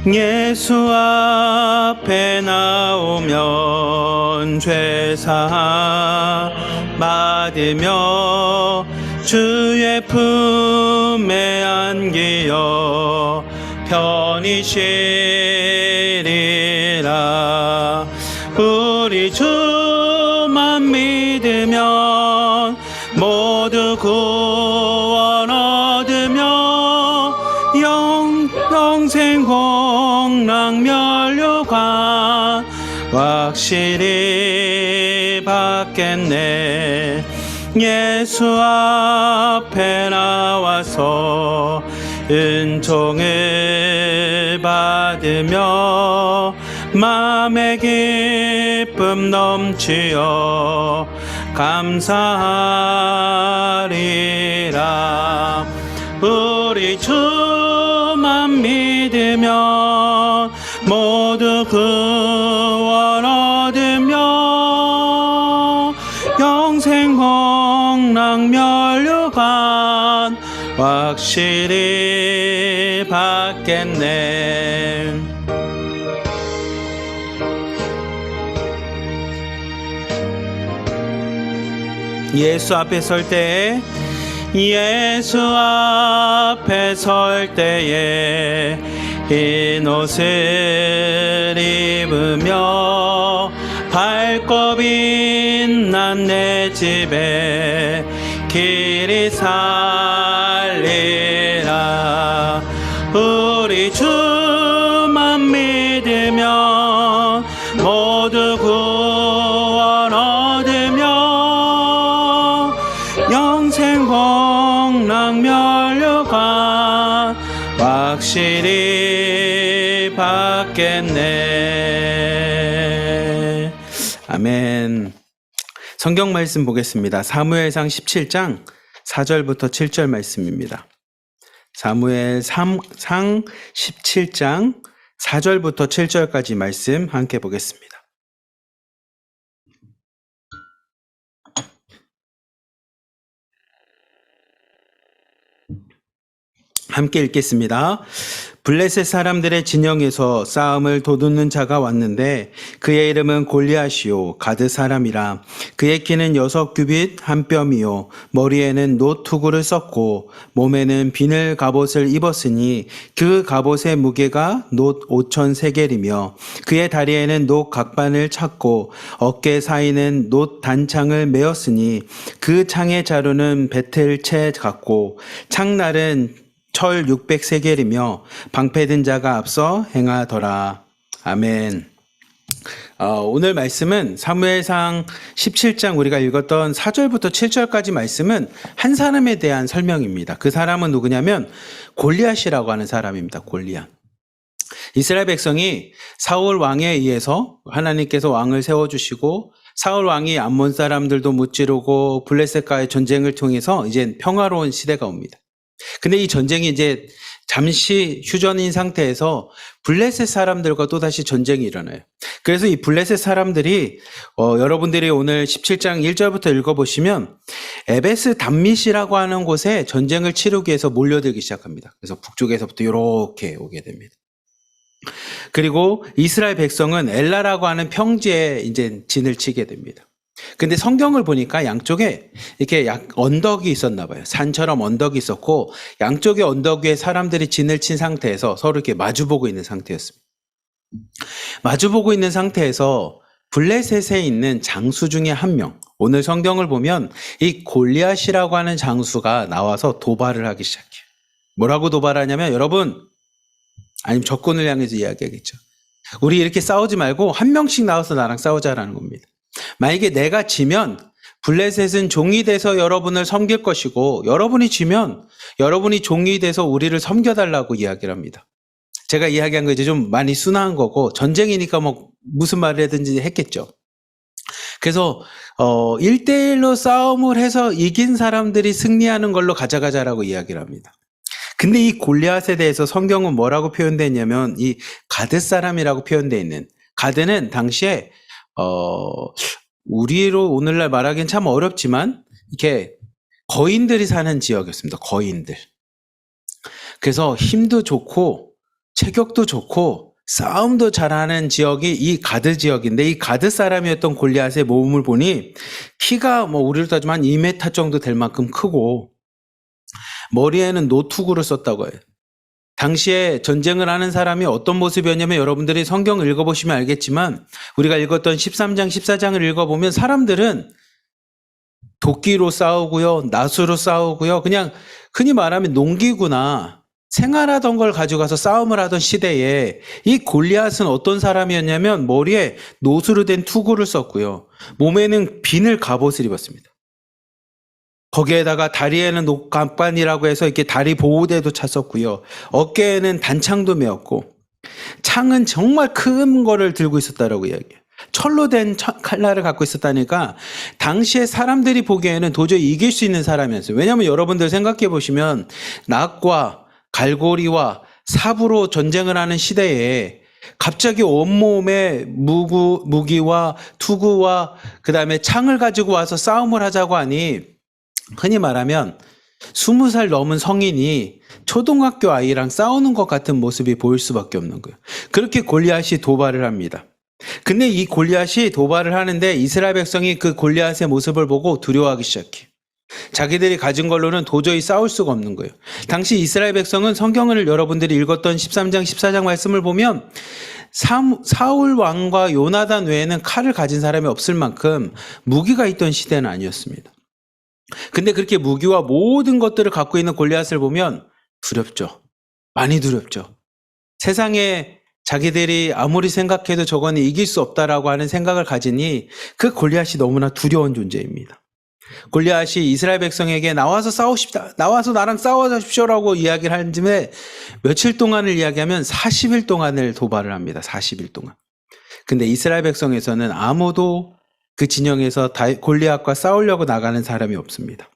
예수 앞에 나오면 죄사함 받으며 주의 품에 안기어 편히 쉬리라. 우리 주만 믿으면 모두 구원 얻으며 영생 홍락면류관 확실히 받겠네. 예수 앞에 나와서 은총을 받으며 마음의 기쁨 넘치어 감사하리라. 우리 주만 믿으면 모두 구원 얻으며 영생 홍락면류관 확실히 받겠네. 예수 앞에 설 때에 예수 앞에 설 때에 흰 옷을 입으며 밝고 빛난 내 집에 길이 살리라. 우리 주만 믿으면 모두 구원 얻으며 영생 홍락면류관 확실히 받겠네. 아멘. 성경 말씀 보겠습니다. 사무엘상 17장 4절부터 7절 말씀입니다. 사무엘상 17장 4절부터 7절까지 말씀 함께 보겠습니다. 함께 읽겠습니다. 블레셋 사람들의 진영에서 싸움을 도둑는 자가 왔는데 그의 이름은 골리앗이요 가드 사람이라. 그의 키는 6규빗 한 뼘이요 머리에는 놋 투구를 썼고 몸에는 비늘 갑옷을 입었으니 그 갑옷의 무게가 놋 5천 세겔이며 그의 다리에는 놋 각반을 찼고 어깨 사이는 놋 단창을 메었으니 그 창의 자루는 베텔채 같고 창날은 철 600세겔이며 방패든 자가 앞서 행하더라. 아멘. 오늘 말씀은 사무엘상 17장 우리가 읽었던 4절부터 7절까지 말씀은 한 사람에 대한 설명입니다. 그 사람은 누구냐면 골리앗이라고 하는 사람입니다. 골리앗. 이스라엘 백성이 사울 왕에 의해서 하나님께서 왕을 세워주시고 사울 왕이 암몬 사람들도 무찌르고 블레셋과의 전쟁을 통해서 이제 평화로운 시대가 옵니다. 근데 이 전쟁이 이제 잠시 휴전인 상태에서 블레셋 사람들과 또다시 전쟁이 일어나요. 그래서 이 블레셋 사람들이 여러분들이 오늘 17장 1절부터 읽어보시면 에베스 담밋이라고 하는 곳에 전쟁을 치르기 위해서 몰려들기 시작합니다. 그래서 북쪽에서부터 이렇게 오게 됩니다. 그리고 이스라엘 백성은 엘라라고 하는 평지에 이제 진을 치게 됩니다. 근데 성경을 보니까 양쪽에 이렇게 언덕이 있었나 봐요. 산처럼 언덕이 있었고 양쪽의 언덕 위에 사람들이 진을 친 상태에서 서로 이렇게 마주보고 있는 상태였습니다. 마주보고 있는 상태에서 블레셋에 있는 장수 중에 한 명, 오늘 성경을 보면 이 골리앗이라고 하는 장수가 나와서 도발을 하기 시작해요. 뭐라고 도발하냐면 여러분, 아니면 적군을 향해서 이야기하겠죠. 우리 이렇게 싸우지 말고 한 명씩 나와서 나랑 싸우자라는 겁니다. 만약에 내가 지면 블레셋은 종이 돼서 여러분을 섬길 것이고 여러분이 지면 여러분이 종이 돼서 우리를 섬겨달라고 이야기를 합니다. 제가 이야기한 거 이제 좀 많이 순화한 거고 전쟁이니까 뭐 무슨 말을 하든지 했겠죠. 그래서 1대1로 싸움을 해서 이긴 사람들이 승리하는 걸로 가져가자라고 이야기를 합니다. 근데 이 골리앗에 대해서 성경은 뭐라고 표현되어 있냐면 이 가드 사람이라고 표현되어 있는, 가드는 당시에 우리로 오늘날 말하기는 참 어렵지만 이렇게 거인들이 사는 지역이었습니다. 거인들. 그래서 힘도 좋고 체격도 좋고 싸움도 잘하는 지역이 이 가드 지역인데, 이 가드 사람이었던 골리앗의 몸을 보니 키가 우리로 따지면 한 2m 정도 될 만큼 크고 머리에는 노투구를 썼다고 해요. 당시에 전쟁을 하는 사람이 어떤 모습이었냐면, 여러분들이 성경을 읽어보시면 알겠지만 우리가 읽었던 13장 14장을 읽어보면 사람들은 도끼로 싸우고요, 낫으로 싸우고요, 그냥 흔히 말하면 농기구나 생활하던 걸 가져가서 싸움을 하던 시대에 이 골리앗은 어떤 사람이었냐면 머리에 노수로 된 투구를 썼고요, 몸에는 비늘 갑옷을 입었습니다. 거기에다가 다리에는 녹간반이라고 해서 이렇게 다리 보호대도 찼었고요, 어깨에는 단창도 메었고, 창은 정말 큰 거를 들고 있었다라고 이야기해요. 철로 된 칼날을 갖고 있었다니까 당시에 사람들이 보기에는 도저히 이길 수 있는 사람이었어요. 왜냐하면 여러분들 생각해 보시면 낫과 갈고리와 삽으로 전쟁을 하는 시대에 갑자기 온몸에 무기와 투구와 그 다음에 창을 가지고 와서 싸움을 하자고 하니, 흔히 말하면 20살 넘은 성인이 초등학교 아이랑 싸우는 것 같은 모습이 보일 수밖에 없는 거예요. 그렇게 골리앗이 도발을 합니다. 근데 이 골리앗이 도발을 하는데 이스라엘 백성이 그 골리앗의 모습을 보고 두려워하기 시작해요. 자기들이 가진 걸로는 도저히 싸울 수가 없는 거예요. 당시 이스라엘 백성은 성경을 여러분들이 읽었던 13장 14장 말씀을 보면 사울 왕과 요나단 외에는 칼을 가진 사람이 없을 만큼 무기가 있던 시대는 아니었습니다. 근데 그렇게 무기와 모든 것들을 갖고 있는 골리앗을 보면 두렵죠. 많이 두렵죠. 세상에 자기들이 아무리 생각해도 저거는 이길 수 없다라고 하는 생각을 가지니 그 골리앗이 너무나 두려운 존재입니다. 골리앗이 이스라엘 백성에게 나와서 싸우십시다, 나와서 나랑 싸워주십시오라고 이야기를 한 즈음에 며칠 동안을 이야기하면 40일 동안을 도발을 합니다. 40일 동안. 근데 이스라엘 백성에서는 아무도 그 진영에서 골리앗과 싸우려고 나가는 사람이 없습니다.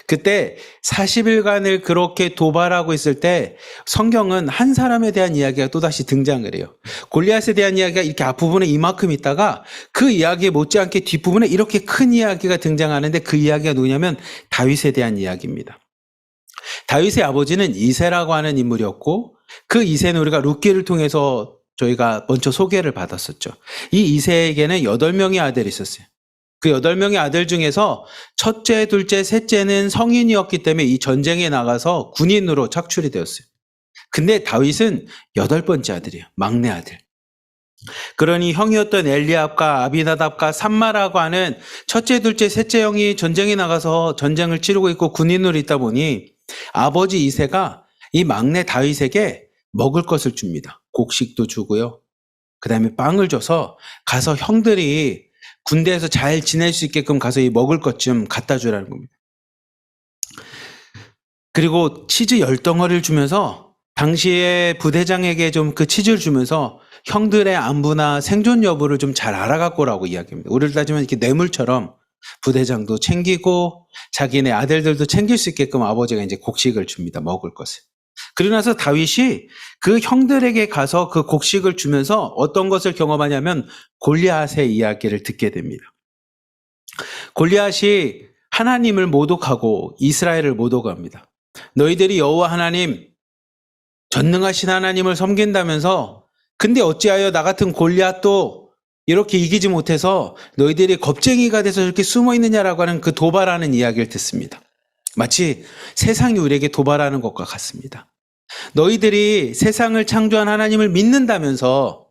그때 40일간을 그렇게 도발하고 있을 때 성경은 한 사람에 대한 이야기가 또다시 등장을 해요. 골리앗에 대한 이야기가 이렇게 앞부분에 이만큼 있다가 그 이야기에 못지않게 뒷부분에 이렇게 큰 이야기가 등장하는데, 그 이야기가 누구냐면 다윗에 대한 이야기입니다. 다윗의 아버지는 이새라고 하는 인물이었고, 그 이새는 우리가 룻기를 통해서 저희가 먼저 소개를 받았었죠. 이 이새에게는 8명의 아들이 있었어요. 그 8명의 아들 중에서 첫째, 둘째, 셋째는 성인이었기 때문에 이 전쟁에 나가서 군인으로 착출이 되었어요. 근데 다윗은 8번째 아들이에요. 막내 아들. 그러니 형이었던 엘리압과 아비나답과 삼마라고 하는 첫째, 둘째, 셋째 형이 전쟁에 나가서 전쟁을 치르고 있고 군인으로 있다 보니 아버지 이새가 이 막내 다윗에게 먹을 것을 줍니다. 곡식도 주고요, 그 다음에 빵을 줘서 가서 형들이 군대에서 잘 지낼 수 있게끔 가서 이 먹을 것 좀 갖다 주라는 겁니다. 그리고 치즈 10덩어리를 주면서, 당시에 부대장에게 좀 그 치즈를 주면서 형들의 안부나 생존 여부를 좀 잘 알아갖고 오라고 이야기합니다. 우리를 따지면 이렇게 뇌물처럼 부대장도 챙기고 자기네 아들들도 챙길 수 있게끔 아버지가 이제 곡식을 줍니다. 먹을 것을. 그러고 나서 다윗이 그 형들에게 가서 그 곡식을 주면서 어떤 것을 경험하냐면 골리앗의 이야기를 듣게 됩니다. 골리앗이 하나님을 모독하고 이스라엘을 모독합니다. 너희들이 여호와 하나님, 전능하신 하나님을 섬긴다면서 근데 어찌하여 나 같은 골리앗도 이렇게 이기지 못해서 너희들이 겁쟁이가 돼서 이렇게 숨어 있느냐라고 하는 그 도발하는 이야기를 듣습니다. 마치 세상이 우리에게 도발하는 것과 같습니다. 너희들이 세상을 창조한 하나님을 믿는다면서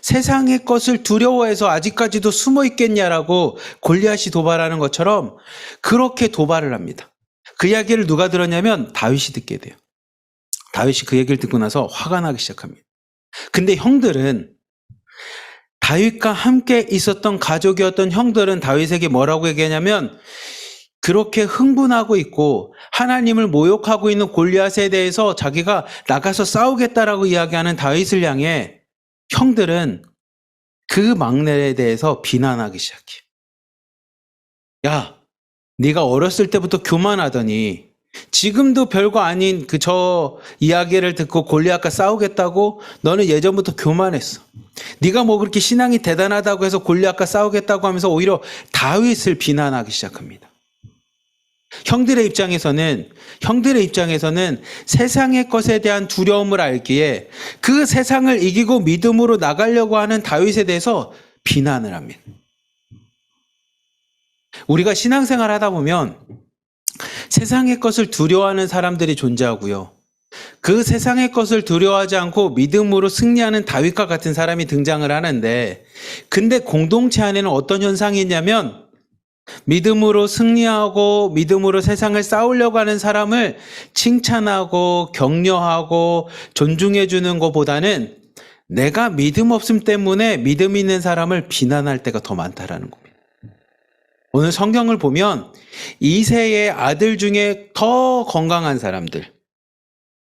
세상의 것을 두려워해서 아직까지도 숨어 있겠냐라고 골리앗이 도발하는 것처럼 그렇게 도발을 합니다. 그 이야기를 누가 들었냐면 다윗이 듣게 돼요. 다윗이 그 얘기를 듣고 나서 화가 나기 시작합니다. 근데 형들은, 다윗과 함께 있었던 가족이었던 형들은 다윗에게 뭐라고 얘기하냐면, 그렇게 흥분하고 있고 하나님을 모욕하고 있는 골리앗에 대해서 자기가 나가서 싸우겠다라고 이야기하는 다윗을 향해 형들은 그 막내에 대해서 비난하기 시작해. 야, 네가 어렸을 때부터 교만하더니 지금도 별거 아닌 저 이야기를 듣고 골리앗과 싸우겠다고? 너는 예전부터 교만했어. 네가 뭐 그렇게 신앙이 대단하다고 해서 골리앗과 싸우겠다고 하면서 오히려 다윗을 비난하기 시작합니다. 형들의 입장에서는 세상의 것에 대한 두려움을 알기에 그 세상을 이기고 믿음으로 나가려고 하는 다윗에 대해서 비난을 합니다. 우리가 신앙생활 하다 보면 세상의 것을 두려워하는 사람들이 존재하고요. 그 세상의 것을 두려워하지 않고 믿음으로 승리하는 다윗과 같은 사람이 등장을 하는데, 근데 공동체 안에는 어떤 현상이 있냐면 믿음으로 승리하고 믿음으로 세상을 싸우려고 하는 사람을 칭찬하고 격려하고 존중해 주는 것보다는 내가 믿음 없음 때문에 믿음 있는 사람을 비난할 때가 더 많다라는 겁니다. 오늘 성경을 보면 이새의 아들 중에 더 건강한 사람들,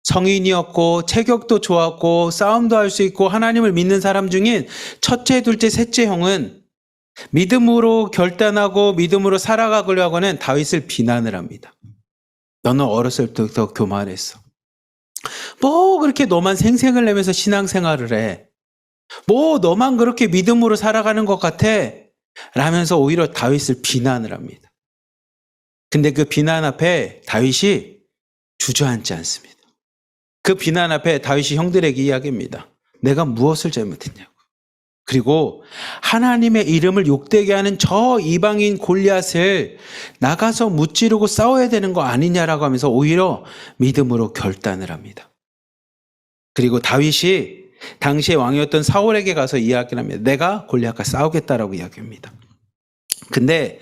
성인이었고 체격도 좋았고 싸움도 할 수 있고 하나님을 믿는 사람 중인 첫째, 둘째, 셋째 형은 믿음으로 결단하고 믿음으로 살아가려고 하는 다윗을 비난을 합니다. 너는 어렸을 때부터 교만했어. 뭐 그렇게 너만 생색을 내면서 신앙생활을 해. 뭐 너만 그렇게 믿음으로 살아가는 것 같아. 라면서 오히려 다윗을 비난을 합니다. 근데 그 비난 앞에 다윗이 주저앉지 않습니다. 그 비난 앞에 다윗이 형들에게 이야기합니다. 내가 무엇을 잘못했냐고. 그리고 하나님의 이름을 욕되게 하는 저 이방인 골리앗을 나가서 무찌르고 싸워야 되는 거 아니냐라고 하면서 오히려 믿음으로 결단을 합니다. 그리고 다윗이 당시의 왕이었던 사울에게 가서 이야기를 합니다. 내가 골리앗과 싸우겠다라고 이야기합니다. 근데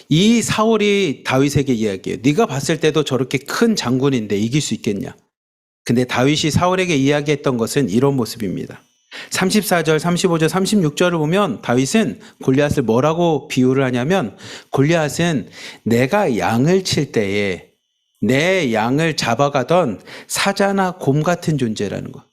이 사울이 다윗에게 이야기해요. 네가 봤을 때도 저렇게 큰 장군인데 이길 수 있겠냐? 근데 다윗이 사울에게 이야기했던 것은 이런 모습입니다. 34절, 35절, 36절을 보면 다윗은 골리앗을 뭐라고 비유를 하냐면 골리앗은 내가 양을 칠 때에 내 양을 잡아가던 사자나 곰 같은 존재라는 것.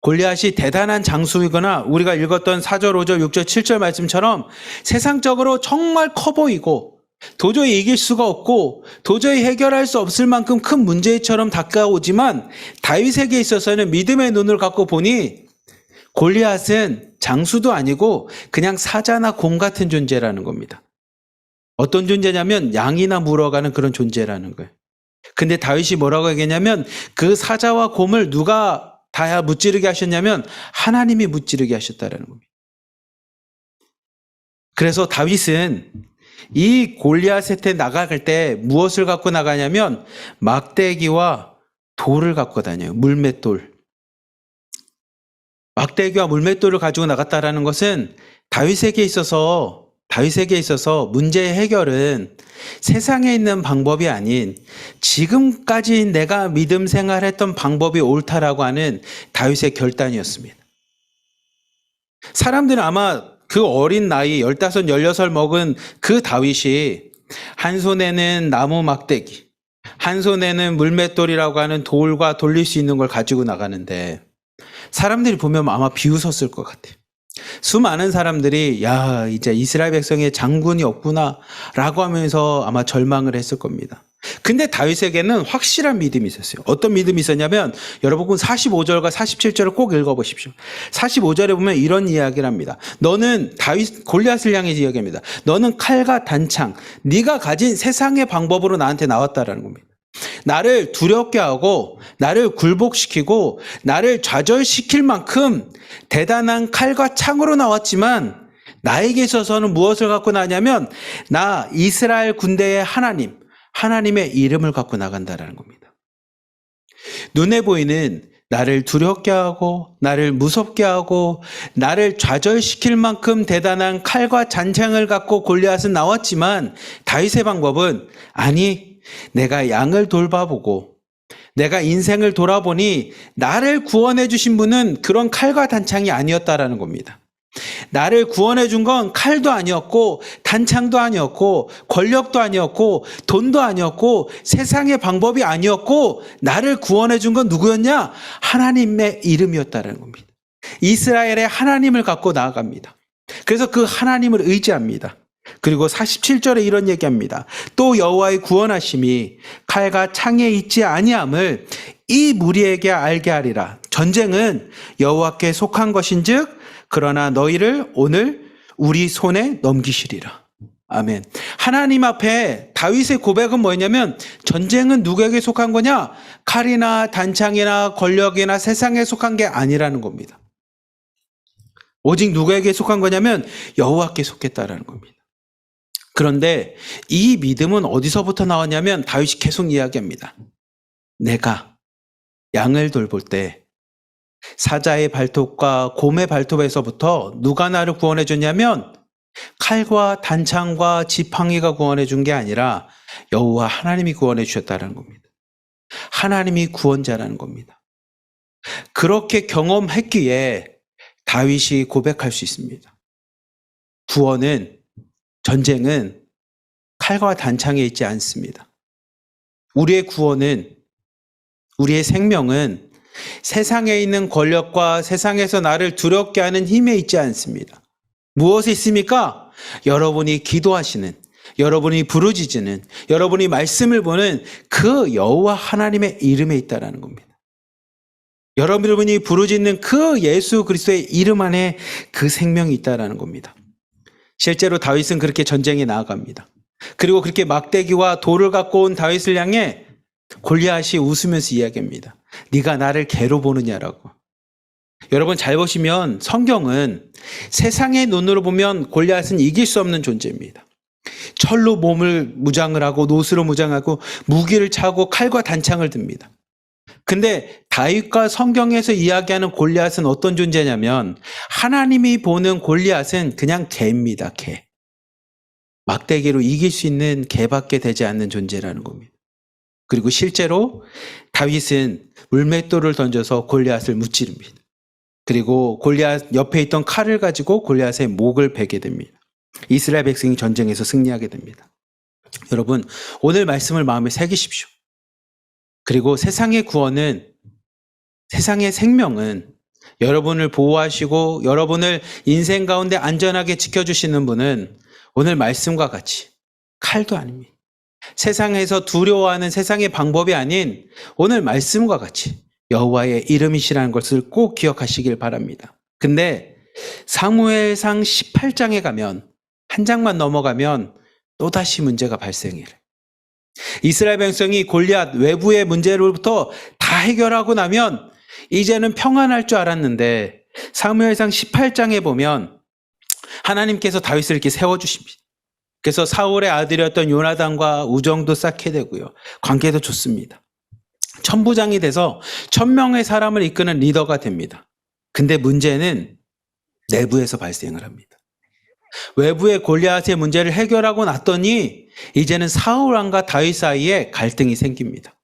골리앗이 대단한 장수이거나 우리가 읽었던 4절, 5절, 6절, 7절 말씀처럼 세상적으로 정말 커 보이고 도저히 이길 수가 없고 도저히 해결할 수 없을 만큼 큰 문제처럼 다가오지만 다윗에게 있어서는 믿음의 눈을 갖고 보니 골리앗은 장수도 아니고 그냥 사자나 곰 같은 존재라는 겁니다. 어떤 존재냐면 양이나 물어가는 그런 존재라는 거예요. 근데 다윗이 뭐라고 얘기했냐면 그 사자와 곰을 누가 다 무찌르게 하셨냐면 하나님이 무찌르게 하셨다라는 겁니다. 그래서 다윗은 이 골리앗한테 나갈 때 무엇을 갖고 나가냐면 막대기와 돌을 갖고 다녀요. 물맷돌. 막대기와 물맷돌을 가지고 나갔다라는 것은 다윗에게 있어서 문제의 해결은 세상에 있는 방법이 아닌 지금까지 내가 믿음 생활했던 방법이 옳다라고 하는 다윗의 결단이었습니다. 사람들은 아마 그 어린 나이 15, 16 먹은 그 다윗이 한 손에는 나무 막대기, 한 손에는 물맷돌이라고 하는 돌과 돌릴 수 있는 걸 가지고 나가는데 사람들이 보면 아마 비웃었을 것 같아요. 수많은 사람들이 야 이제 이스라엘 백성의 장군이 없구나 라고 하면서 아마 절망을 했을 겁니다. 근데 다윗에게는 확실한 믿음이 있었어요. 어떤 믿음이 있었냐면 여러분 45절과 47절을 꼭 읽어보십시오. 45절에 보면 이런 이야기를 합니다. 너는 다윗 골리앗을 향해 이야기합니다. 너는 칼과 단창 네가 가진 세상의 방법으로 나한테 나왔다라는 겁니다. 나를 두렵게 하고 나를 굴복시키고 나를 좌절시킬 만큼 대단한 칼과 창으로 나왔지만 나에게 있어서는 무엇을 갖고 나냐면 나 이스라엘 군대의 하나님의 이름을 갖고 나간다라는 겁니다. 눈에 보이는 나를 두렵게 하고 나를 무섭게 하고 나를 좌절시킬 만큼 대단한 칼과 잔창을 갖고 골리앗은 나왔지만 다윗의 방법은 아니 내가 양을 돌봐보고 내가 인생을 돌아보니 나를 구원해 주신 분은 그런 칼과 단창이 아니었다라는 겁니다. 나를 구원해 준 건 칼도 아니었고 단창도 아니었고 권력도 아니었고 돈도 아니었고 세상의 방법이 아니었고 나를 구원해 준 건 누구였냐? 하나님의 이름이었다는 겁니다. 이스라엘의 하나님을 갖고 나아갑니다. 그래서 그 하나님을 의지합니다. 그리고 47절에 이런 얘기합니다. 또 여호와의 구원하심이 칼과 창에 있지 아니함을 이 무리에게 알게 하리라. 전쟁은 여호와께 속한 것인즉 그러나 너희를 오늘 우리 손에 넘기시리라. 아멘. 하나님 앞에 다윗의 고백은 뭐였냐면 전쟁은 누구에게 속한 거냐? 칼이나 단창이나 권력이나 세상에 속한 게 아니라는 겁니다. 오직 누구에게 속한 거냐면 여호와께 속했다라는 겁니다. 그런데 이 믿음은 어디서부터 나왔냐면 다윗이 계속 이야기합니다. 내가 양을 돌볼 때 사자의 발톱과 곰의 발톱에서부터 누가 나를 구원해 줬냐면 칼과 단창과 지팡이가 구원해 준 게 아니라 여호와 하나님이 구원해 주셨다는 겁니다. 하나님이 구원자라는 겁니다. 그렇게 경험했기에 다윗이 고백할 수 있습니다. 구원은, 전쟁은 칼과 단창에 있지 않습니다. 우리의 구원은, 우리의 생명은 세상에 있는 권력과 세상에서 나를 두렵게 하는 힘에 있지 않습니다. 무엇에 있습니까? 여러분이 기도하시는, 여러분이 부르짖는, 여러분이 말씀을 보는 그 여호와 하나님의 이름에 있다라는 겁니다. 여러분이 부르짖는 그 예수 그리스도의 이름 안에 그 생명이 있다라는 겁니다. 실제로 다윗은 그렇게 전쟁에 나아갑니다. 그리고 그렇게 막대기와 돌을 갖고 온 다윗을 향해 골리앗이 웃으면서 이야기합니다. 네가 나를 개로 보느냐라고. 여러분 잘 보시면 성경은 세상의 눈으로 보면 골리앗은 이길 수 없는 존재입니다. 철로 몸을 무장을 하고 노스로 무장하고 무기를 차고 칼과 단창을 듭니다. 근데 다윗과 성경에서 이야기하는 골리앗은 어떤 존재냐면 하나님이 보는 골리앗은 그냥 개입니다. 개. 막대기로 이길 수 있는 개밖에 되지 않는 존재라는 겁니다. 그리고 실제로 다윗은 물맷돌을 던져서 골리앗을 무찌릅니다. 그리고 골리앗 옆에 있던 칼을 가지고 골리앗의 목을 베게 됩니다. 이스라엘 백성이 전쟁에서 승리하게 됩니다. 여러분, 오늘 말씀을 마음에 새기십시오. 그리고 세상의 구원은, 세상의 생명은 여러분을 보호하시고 여러분을 인생 가운데 안전하게 지켜주시는 분은 오늘 말씀과 같이 칼도 아닙니다. 세상에서 두려워하는 세상의 방법이 아닌 오늘 말씀과 같이 여호와의 이름이시라는 것을 꼭 기억하시길 바랍니다. 근데 사무엘상 18장에 가면 한 장만 넘어가면 또다시 문제가 발생해요. 이스라엘 백성이 골리앗 외부의 문제로부터 다 해결하고 나면 이제는 평안할 줄 알았는데 사무엘상 18장에 보면 하나님께서 다윗을 이렇게 세워주십니다. 그래서 사울의 아들이었던 요나단과 우정도 쌓게 되고요. 관계도 좋습니다. 천부장이 돼서 1000명의 사람을 이끄는 리더가 됩니다. 근데 문제는 내부에서 발생을 합니다. 외부의 골리앗의 문제를 해결하고 났더니 이제는 사울 왕과 다윗 사이에 갈등이 생깁니다.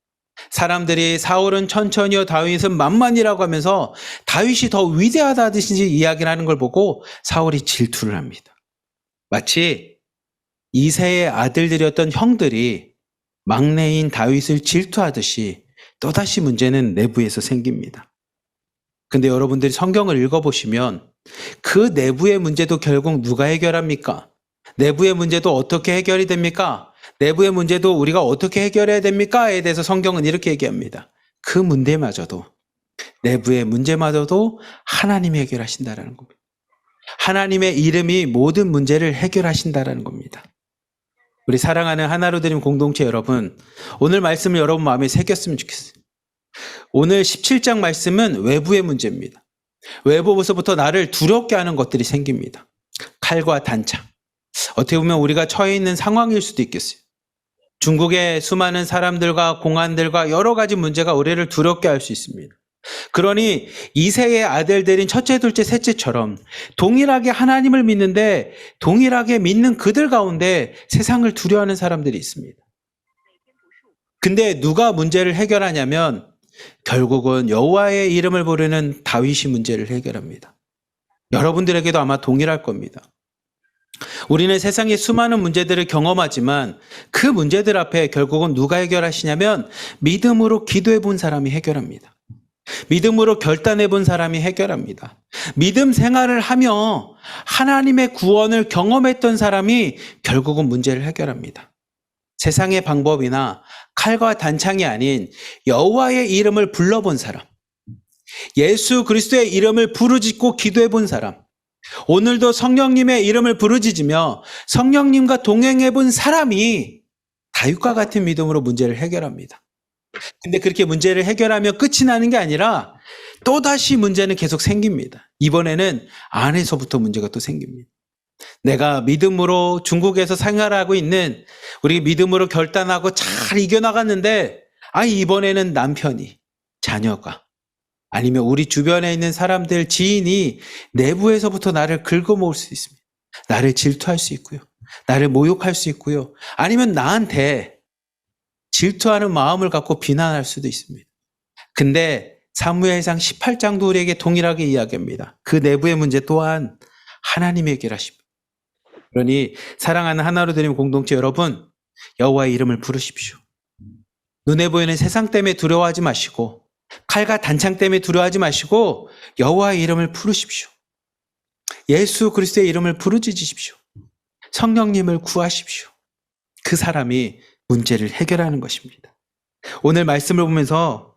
사람들이 사울은 천천히요 다윗은 만만이라고 하면서 다윗이 더 위대하다듯이 이야기를 하는 걸 보고 사울이 질투를 합니다. 마치 이새의 아들들이었던 형들이 막내인 다윗을 질투하듯이 또다시 문제는 내부에서 생깁니다. 근데 여러분들이 성경을 읽어보시면 그 내부의 문제도 결국 누가 해결합니까? 내부의 문제도 어떻게 해결이 됩니까? 내부의 문제도 우리가 어떻게 해결해야 됩니까?에 대해서 성경은 이렇게 얘기합니다. 그 문제마저도, 내부의 문제마저도 하나님이 해결하신다라는 겁니다. 하나님의 이름이 모든 문제를 해결하신다라는 겁니다. 우리 사랑하는 하나로 드림 공동체 여러분, 오늘 말씀을 여러분 마음에 새겼으면 좋겠어요. 오늘 17장 말씀은 외부의 문제입니다. 외부에서부터 나를 두렵게 하는 것들이 생깁니다. 칼과 단창. 어떻게 보면 우리가 처해 있는 상황일 수도 있겠어요. 중국의 수많은 사람들과 공안들과 여러 가지 문제가 우리를 두렵게 할 수 있습니다. 그러니 이새의 아들들인 첫째, 둘째, 셋째처럼 동일하게 하나님을 믿는데 동일하게 믿는 그들 가운데 세상을 두려워하는 사람들이 있습니다. 근데 누가 문제를 해결하냐면 결국은 여호와의 이름을 부르는 다윗이 문제를 해결합니다. 여러분들에게도 아마 동일할 겁니다. 우리는 세상의 수많은 문제들을 경험하지만 그 문제들 앞에 결국은 누가 해결하시냐면 믿음으로 기도해 본 사람이 해결합니다. 믿음으로 결단해 본 사람이 해결합니다. 믿음 생활을 하며 하나님의 구원을 경험했던 사람이 결국은 문제를 해결합니다. 세상의 방법이나 칼과 단창이 아닌 여호와의 이름을 불러본 사람, 예수 그리스도의 이름을 부르짖고 기도해 본 사람, 오늘도 성령님의 이름을 부르짖으며 성령님과 동행해 본 사람이 다윗과 같은 믿음으로 문제를 해결합니다. 근데 그렇게 문제를 해결하며 끝이 나는 게 아니라 또다시 문제는 계속 생깁니다. 이번에는 안에서부터 문제가 또 생깁니다. 내가 믿음으로 중국에서 생활하고 있는 우리 믿음으로 결단하고 잘 이겨나갔는데 이번에는 남편이, 자녀가 아니면 우리 주변에 있는 사람들, 지인이 내부에서부터 나를 긁어모을 수 있습니다. 나를 질투할 수 있고요. 나를 모욕할 수 있고요. 아니면 나한테 질투하는 마음을 갖고 비난할 수도 있습니다. 근데 사무엘상 18장도 우리에게 동일하게 이야기합니다. 그 내부의 문제 또한 하나님이 해결하십니다. 그러니 사랑하는 하나로 드림 공동체 여러분, 여호와의 이름을 부르십시오. 눈에 보이는 세상 때문에 두려워하지 마시고 칼과 단창 때문에 두려워하지 마시고 여호와의 이름을 부르십시오. 예수 그리스도의 이름을 부르짖으십시오. 성령님을 구하십시오. 그 사람이 문제를 해결하는 것입니다. 오늘 말씀을 보면서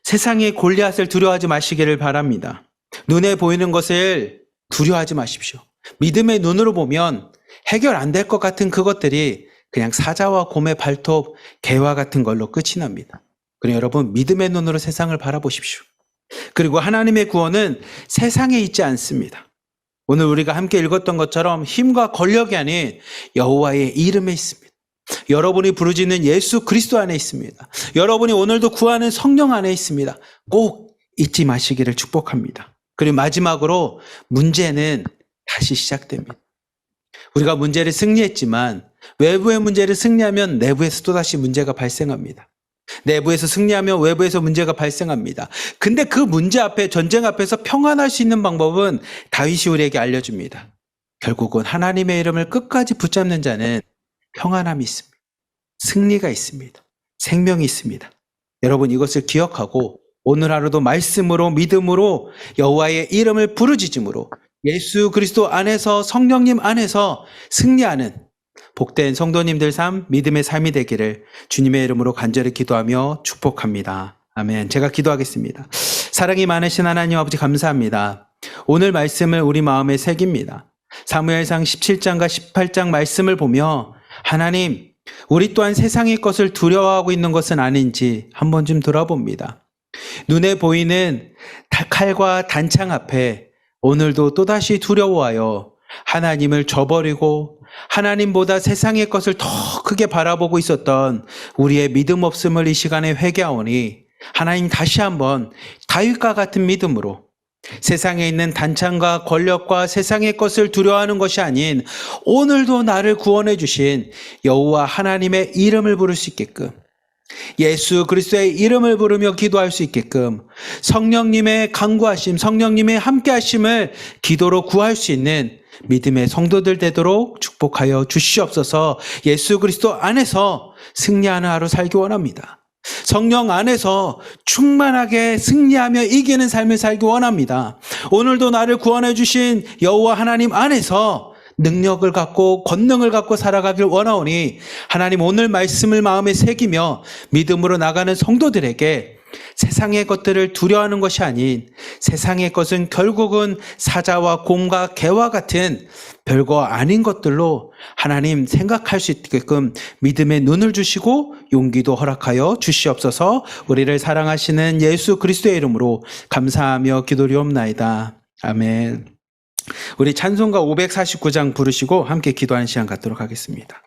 세상의 골리앗을 두려워하지 마시기를 바랍니다. 눈에 보이는 것을 두려워하지 마십시오. 믿음의 눈으로 보면 해결 안 될 것 같은 그것들이 그냥 사자와 곰의 발톱, 개와 같은 걸로 끝이 납니다. 그러니 여러분, 믿음의 눈으로 세상을 바라보십시오. 그리고 하나님의 구원은 세상에 있지 않습니다. 오늘 우리가 함께 읽었던 것처럼 힘과 권력이 아닌 여호와의 이름에 있습니다. 여러분이 부르짖는 예수 그리스도 안에 있습니다. 여러분이 오늘도 구하는 성령 안에 있습니다. 꼭 잊지 마시기를 축복합니다. 그리고 마지막으로 문제는 다시 시작됩니다. 우리가 문제를 승리했지만 외부의 문제를 승리하면 내부에서 또다시 문제가 발생합니다. 내부에서 승리하면 외부에서 문제가 발생합니다. 근데 그 문제 앞에, 전쟁 앞에서 평안할 수 있는 방법은 다윗이 우리에게 알려줍니다. 결국은 하나님의 이름을 끝까지 붙잡는 자는 평안함이 있습니다. 승리가 있습니다. 생명이 있습니다. 여러분, 이것을 기억하고 오늘 하루도 말씀으로, 믿음으로 여호와의 이름을 부르짖음으로 예수 그리스도 안에서, 성령님 안에서 승리하는 복된 성도님들 삶, 믿음의 삶이 되기를 주님의 이름으로 간절히 기도하며 축복합니다. 아멘. 제가 기도하겠습니다. 사랑이 많으신 하나님 아버지, 감사합니다. 오늘 말씀을 우리 마음에 새깁니다. 사무엘상 17장과 18장 말씀을 보며 하나님, 우리 또한 세상의 것을 두려워하고 있는 것은 아닌지 한번 좀 돌아봅니다. 눈에 보이는 칼과 단창 앞에 오늘도 또다시 두려워하여 하나님을 저버리고 하나님보다 세상의 것을 더 크게 바라보고 있었던 우리의 믿음 없음을 이 시간에 회개하오니 하나님, 다시 한번 다윗과 같은 믿음으로 세상에 있는 단창과 권력과 세상의 것을 두려워하는 것이 아닌 오늘도 나를 구원해 주신 여호와 하나님의 이름을 부를 수 있게끔, 예수 그리스도의 이름을 부르며 기도할 수 있게끔 성령님의 강구하심, 성령님의 함께하심을 기도로 구할 수 있는 믿음의 성도들 되도록 축복하여 주시옵소서. 예수 그리스도 안에서 승리하는 하루 살기 원합니다. 성령 안에서 충만하게 승리하며 이기는 삶을 살기 원합니다. 오늘도 나를 구원해 주신 여호와 하나님 안에서 능력을 갖고 권능을 갖고 살아가길 원하오니 하나님, 오늘 말씀을 마음에 새기며 믿음으로 나가는 성도들에게 세상의 것들을 두려워하는 것이 아닌 세상의 것은 결국은 사자와 곰과 개와 같은 별거 아닌 것들로 하나님 생각할 수 있게끔 믿음의 눈을 주시고 용기도 허락하여 주시옵소서. 우리를 사랑하시는 예수 그리스도의 이름으로 감사하며 기도리옵나이다. 아멘. 우리 찬송가 549장 부르시고 함께 기도하는 시간 갖도록 하겠습니다.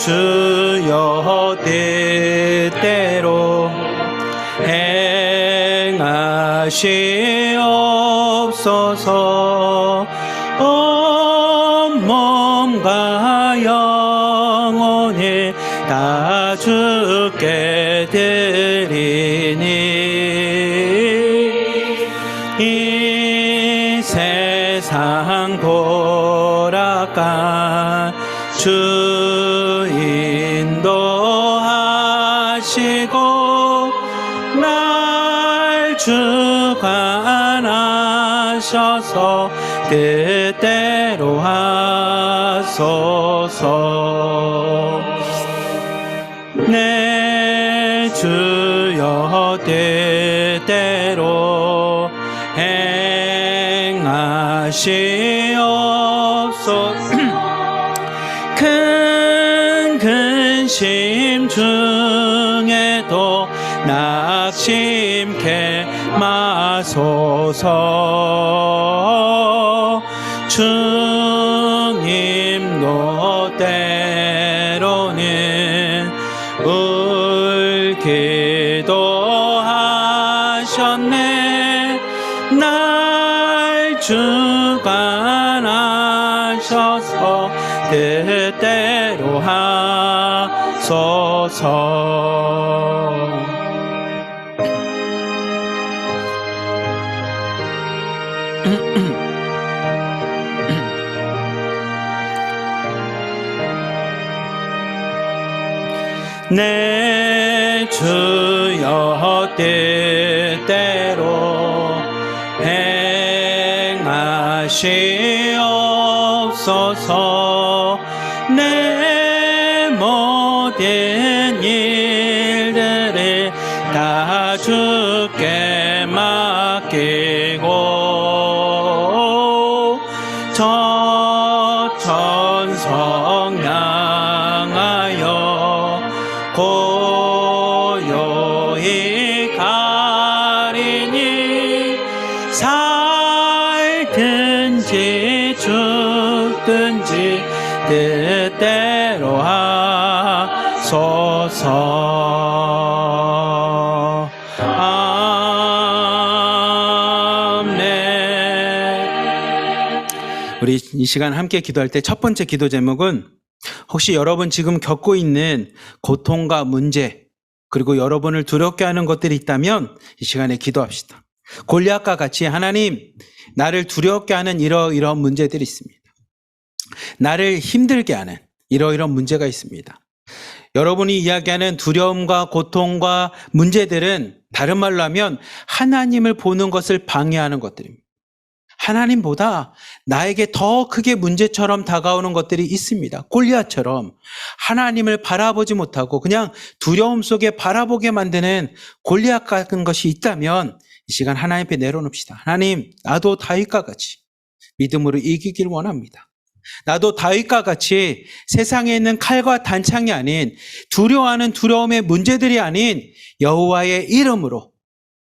주여 뜻대로 행하시옵소서. 온 몸과 영혼이 다 주께 드리니 이 세상 보라까 주 인도하시고 날 주관하셔서 그때 주옵소서. 내 주여 뜻대로 행하시옵소서. 큰 근심 중에도 낙심케 마소서. 주님도 때로는 울기도 하셨네. 날 주관하셔서 뜻대로 하소서. 내 주여 뜻대로 행하시옵소서. 내 모든 일들을 다 주께 맡기고 저 천성 향하여 고요히 가리니 살든지 죽든지 뜻대로 하소서. 아멘. 우리 이 시간 함께 기도할 때 첫 번째 기도 제목은 혹시 여러분 지금 겪고 있는 고통과 문제, 그리고 여러분을 두렵게 하는 것들이 있다면 이 시간에 기도합시다. 골리앗과 같이 하나님, 나를 두렵게 하는 이러이러한 문제들이 있습니다. 나를 힘들게 하는 이러이러한 문제가 있습니다. 여러분이 이야기하는 두려움과 고통과 문제들은 다른 말로 하면 하나님을 보는 것을 방해하는 것들입니다. 하나님보다 나에게 더 크게 문제처럼 다가오는 것들이 있습니다. 골리앗처럼 하나님을 바라보지 못하고 그냥 두려움 속에 바라보게 만드는 골리앗 같은 것이 있다면 이 시간 하나님 앞에 내려놓읍시다. 하나님, 나도 다윗과 같이 믿음으로 이기길 원합니다. 나도 다윗과 같이 세상에 있는 칼과 단창이 아닌 두려워하는 두려움의 문제들이 아닌 여호와의 이름으로,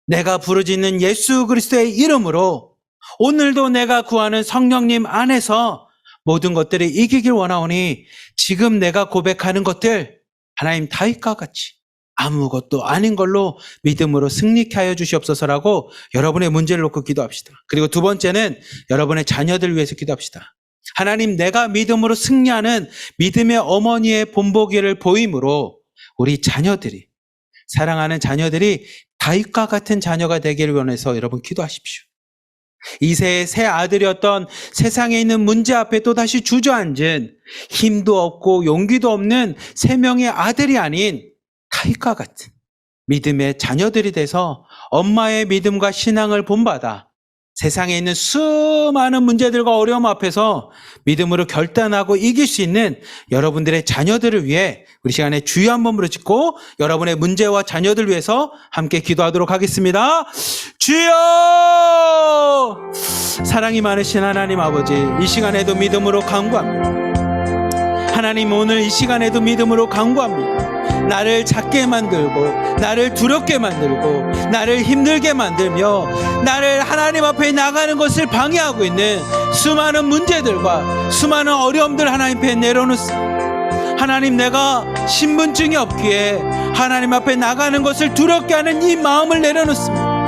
내가 부르짖는 예수 그리스도의 이름으로 오늘도 내가 구하는 성령님 안에서 모든 것들을 이기길 원하오니 지금 내가 고백하는 것들 하나님 다윗과 같이 아무것도 아닌 걸로 믿음으로 승리케 하여 주시옵소서라고 여러분의 문제를 놓고 기도합시다. 그리고 두 번째는 여러분의 자녀들 위해서 기도합시다. 하나님, 내가 믿음으로 승리하는 믿음의 어머니의 본보기를 보임으로 우리 자녀들이, 사랑하는 자녀들이 다윗과 같은 자녀가 되기를 원해서 여러분 기도하십시오. 이세의 새 아들이었던 세상에 있는 문제 앞에 또다시 주저앉은 힘도 없고 용기도 없는 세 명의 아들이 아닌 다윗과 같은 믿음의 자녀들이 돼서 엄마의 믿음과 신앙을 본받아 세상에 있는 수많은 문제들과 어려움 앞에서 믿음으로 결단하고 이길 수 있는 여러분들의 자녀들을 위해 우리 시간에 주여 한 번 부르짖고 여러분의 문제와 자녀들 위해서 함께 기도하도록 하겠습니다. 주여! 사랑이 많으신 하나님 아버지, 이 시간에도 믿음으로 간구합니다. 하나님, 오늘 이 시간에도 믿음으로 간구합니다. 나를 작게 만들고 나를 두렵게 만들고 나를 힘들게 만들며 나를 하나님 앞에 나가는 것을 방해하고 있는 수많은 문제들과 수많은 어려움들 하나님 앞에 내려놓습니다. 하나님, 내가 신분증이 없기에 하나님 앞에 나가는 것을 두렵게 하는 이 마음을 내려놓습니다.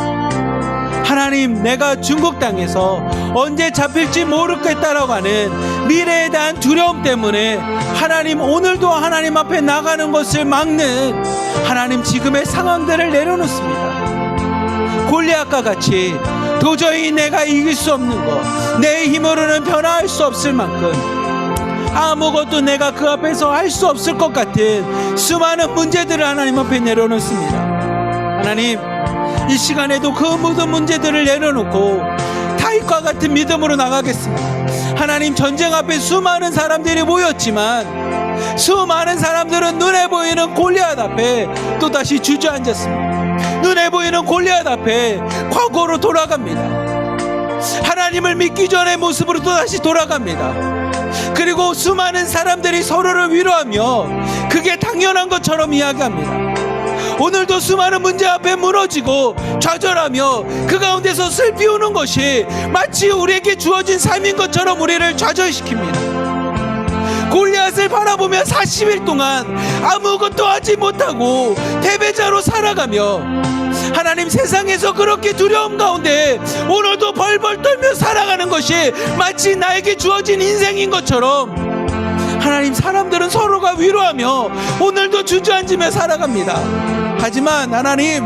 하나님, 내가 중국 땅에서 언제 잡힐지 모르겠다라고 하는 미래에 대한 두려움 때문에 하나님, 오늘도 하나님 앞에 나가는 것을 막는 하나님 지금의 상황들을 내려놓습니다. 골리앗과 같이 도저히 내가 이길 수 없는 것, 내 힘으로는 변화할 수 없을 만큼 아무것도 내가 그 앞에서 할 수 없을 것 같은 수많은 문제들을 하나님 앞에 내려놓습니다. 하나님, 이 시간에도 그 모든 문제들을 내려놓고 다윗과 같은 믿음으로 나가겠습니다. 하나님, 전쟁 앞에 수많은 사람들이 모였지만 수많은 사람들은 눈에 보이는 골리앗 앞에 또다시 주저앉았습니다. 눈에 보이는 골리앗 앞에 과거로 돌아갑니다. 하나님을 믿기 전의 모습으로 또다시 돌아갑니다. 그리고 수많은 사람들이 서로를 위로하며 그게 당연한 것처럼 이야기합니다. 오늘도 수많은 문제 앞에 무너지고 좌절하며 그 가운데서 슬피 우는 것이 마치 우리에게 주어진 삶인 것처럼 우리를 좌절시킵니다. 골리앗을 바라보며 40일 동안 아무것도 하지 못하고 패배자로 살아가며, 하나님, 세상에서 그렇게 두려움 가운데 오늘도 벌벌 떨며 살아가는 것이 마치 나에게 주어진 인생인 것처럼, 하나님, 사람들은 서로가 위로하며 오늘도 주저앉으며 살아갑니다. 하지만 하나님,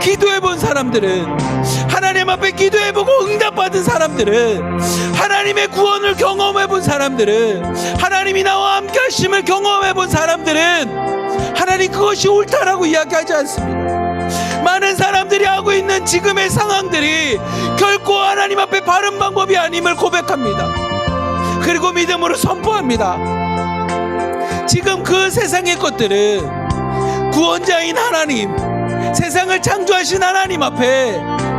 기도해본 사람들은, 하나님 앞에 기도해보고 응답받은 사람들은, 하나님의 구원을 경험해본 사람들은, 하나님이 나와 함께 하심을 경험해본 사람들은 하나님, 그것이 옳다라고 이야기하지 않습니다. 많은 사람들이 하고 있는 지금의 상황들이 결코 하나님 앞에 바른 방법이 아님을 고백합니다. 그리고 믿음으로 선포합니다. 지금 그 세상의 것들은 구원자인 하나님, 세상을 창조하신 하나님 앞에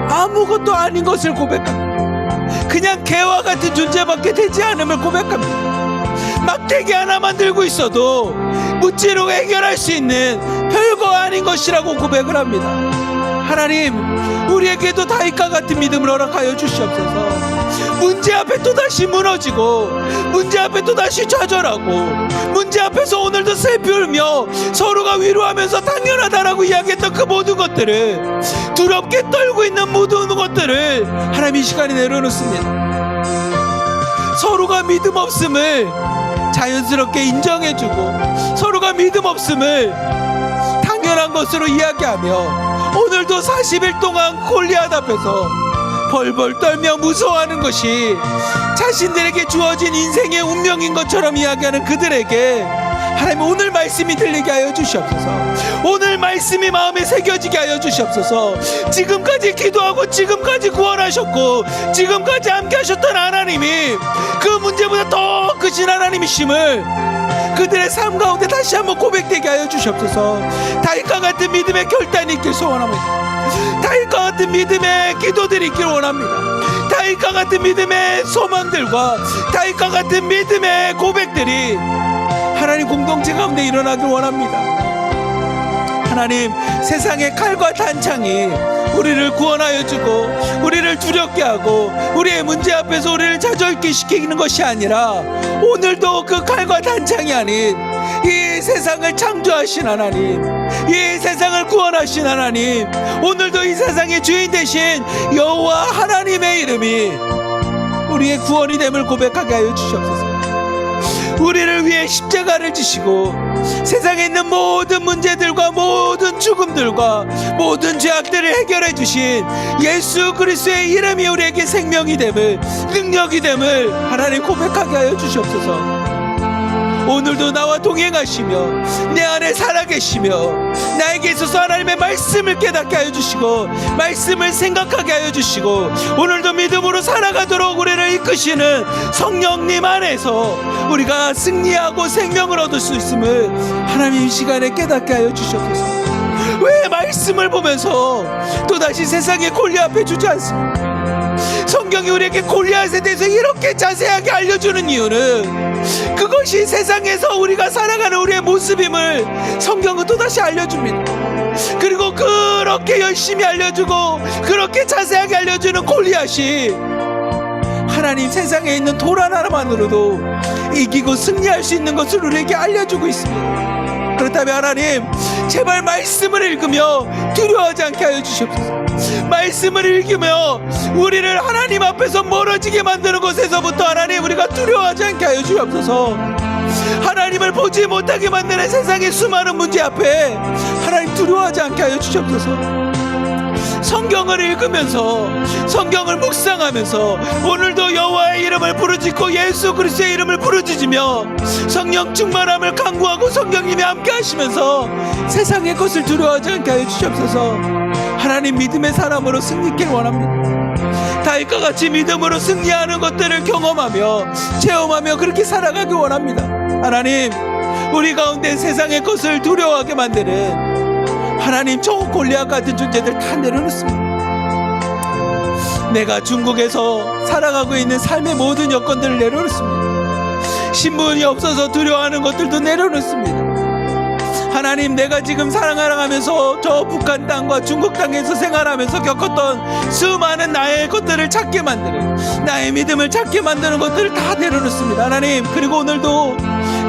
아무것도 아닌 것을 고백합니다. 그냥 개와 같은 존재밖에 되지 않음을 고백합니다. 막대기 하나만 들고 있어도 무찌로 해결할 수 있는 별거 아닌 것이라고 고백을 합니다. 하나님, 우리에게도 다윗과 같은 믿음을 허락하여 주시옵소서. 문제 앞에 또다시 무너지고, 문제 앞에 또다시 좌절하고, 문제 앞에서 오늘도 슬피 울며 서로가 위로하면서 당연하다라고 이야기했던 그 모든 것들을, 두렵게 떨고 있는 모든 것들을 하나님 이 시간에 내려놓습니다. 서로가 믿음 없음을 자연스럽게 인정해주고, 서로가 믿음 없음을 당연한 것으로 이야기하며, 오늘도 40일 동안 골리앗 앞에서 벌벌 떨며 무서워하는 것이 자신들에게 주어진 인생의 운명인 것처럼 이야기하는 그들에게 하나님, 오늘 말씀이 들리게 하여 주시옵소서. 오늘 말씀이 마음에 새겨지게 하여 주시옵소서. 지금까지 기도하고 지금까지 구원하셨고 지금까지 함께 하셨던 하나님이 그 문제보다 더 크신 하나님이심을 그들의 삶 가운데 다시 한번 고백되게 하여 주시옵소서. 다윗과 같은 믿음의 결단이 있길 소원합니다. 다윗과 같은 믿음의 기도들이 있길 원합니다. 다윗과 같은 믿음의 소망들과 다윗과 같은 믿음의 고백들이 하나님 공동체 가운데 일어나길 원합니다. 하나님, 세상의 칼과 단창이 우리를 구원하여 주고 우리를 두렵게 하고 우리의 문제 앞에서 우리를 좌절케 시키는 것이 아니라, 오늘도 그 칼과 단창이 아닌 이 세상을 창조하신 하나님, 이 세상을 구원하신 하나님, 오늘도 이 세상의 주인 되신 여호와 하나님의 이름이 우리의 구원이 됨을 고백하게 하여 주시옵소서. 우리를 위해 십자가를 지시고 세상에 있는 모든 문제들과 모든 죽음들과 모든 죄악들을 해결해 주신 예수 그리스도의 이름이 우리에게 생명이 됨을, 능력이 됨을 하나님 고백하게 하여 주시옵소서. 오늘도 나와 동행하시며 내 안에 살아계시며 나에게 있어서 하나님의 말씀을 깨닫게 하여 주시고 말씀을 생각하게 하여 주시고 오늘도 믿음으로 살아가도록 우리를 이끄시는 성령님 안에서 우리가 승리하고 생명을 얻을 수 있음을 하나님 이 시간에 깨닫게 하여 주시옵소서. 왜 말씀을 보면서 또다시 세상의 골리앗 앞에 주지 않습니까? 성경이 우리에게 골리앗에 대해서 이렇게 자세하게 알려주는 이유는 그것이 세상에서 우리가 살아가는 우리의 모습임을 성경은 또다시 알려줍니다. 그리고 그렇게 열심히 알려주고 그렇게 자세하게 알려주는 골리앗이 하나님 세상에 있는 돌 하나만으로도 이기고 승리할 수 있는 것을 우리에게 알려주고 있습니다. 그렇다면 하나님, 제발 말씀을 읽으며 두려워하지 않게 하여 주시옵소서. 말씀을 읽으며 우리를 하나님 앞에서 멀어지게 만드는 것에서부터 하나님 우리가 두려워하지 않게 하여 주옵소서. 하나님을 보지 못하게 만드는 세상의 수많은 문제 앞에 하나님 두려워하지 않게 하여 주옵소서. 성경을 읽으면서 성경을 묵상하면서 오늘도 여호와의 이름을 부르짖고 예수 그리스도의 이름을 부르짖으며 성령 충만함을 간구하고 성령님이 함께 하시면서 세상의 것을 두려워하지 않게 하여 주시옵소서. 하나님 믿음의 사람으로 승리길 원합니다. 다윗과 같이 믿음으로 승리하는 것들을 경험하며 체험하며 그렇게 살아가기 원합니다. 하나님, 우리 가운데 세상의 것을 두려워하게 만드는 하나님 저 골리앗 같은 존재들 다 내려놓습니다. 내가 중국에서 살아가고 있는 삶의 모든 여건들을 내려놓습니다. 신분이 없어서 두려워하는 것들도 내려놓습니다. 하나님, 내가 지금 살아가면서 저 북한 땅과 중국 땅에서 생활하면서 겪었던 수많은 나의 것들을 찾게 만드는, 나의 믿음을 찾게 만드는 것들을 다 내려놓습니다. 하나님, 그리고 오늘도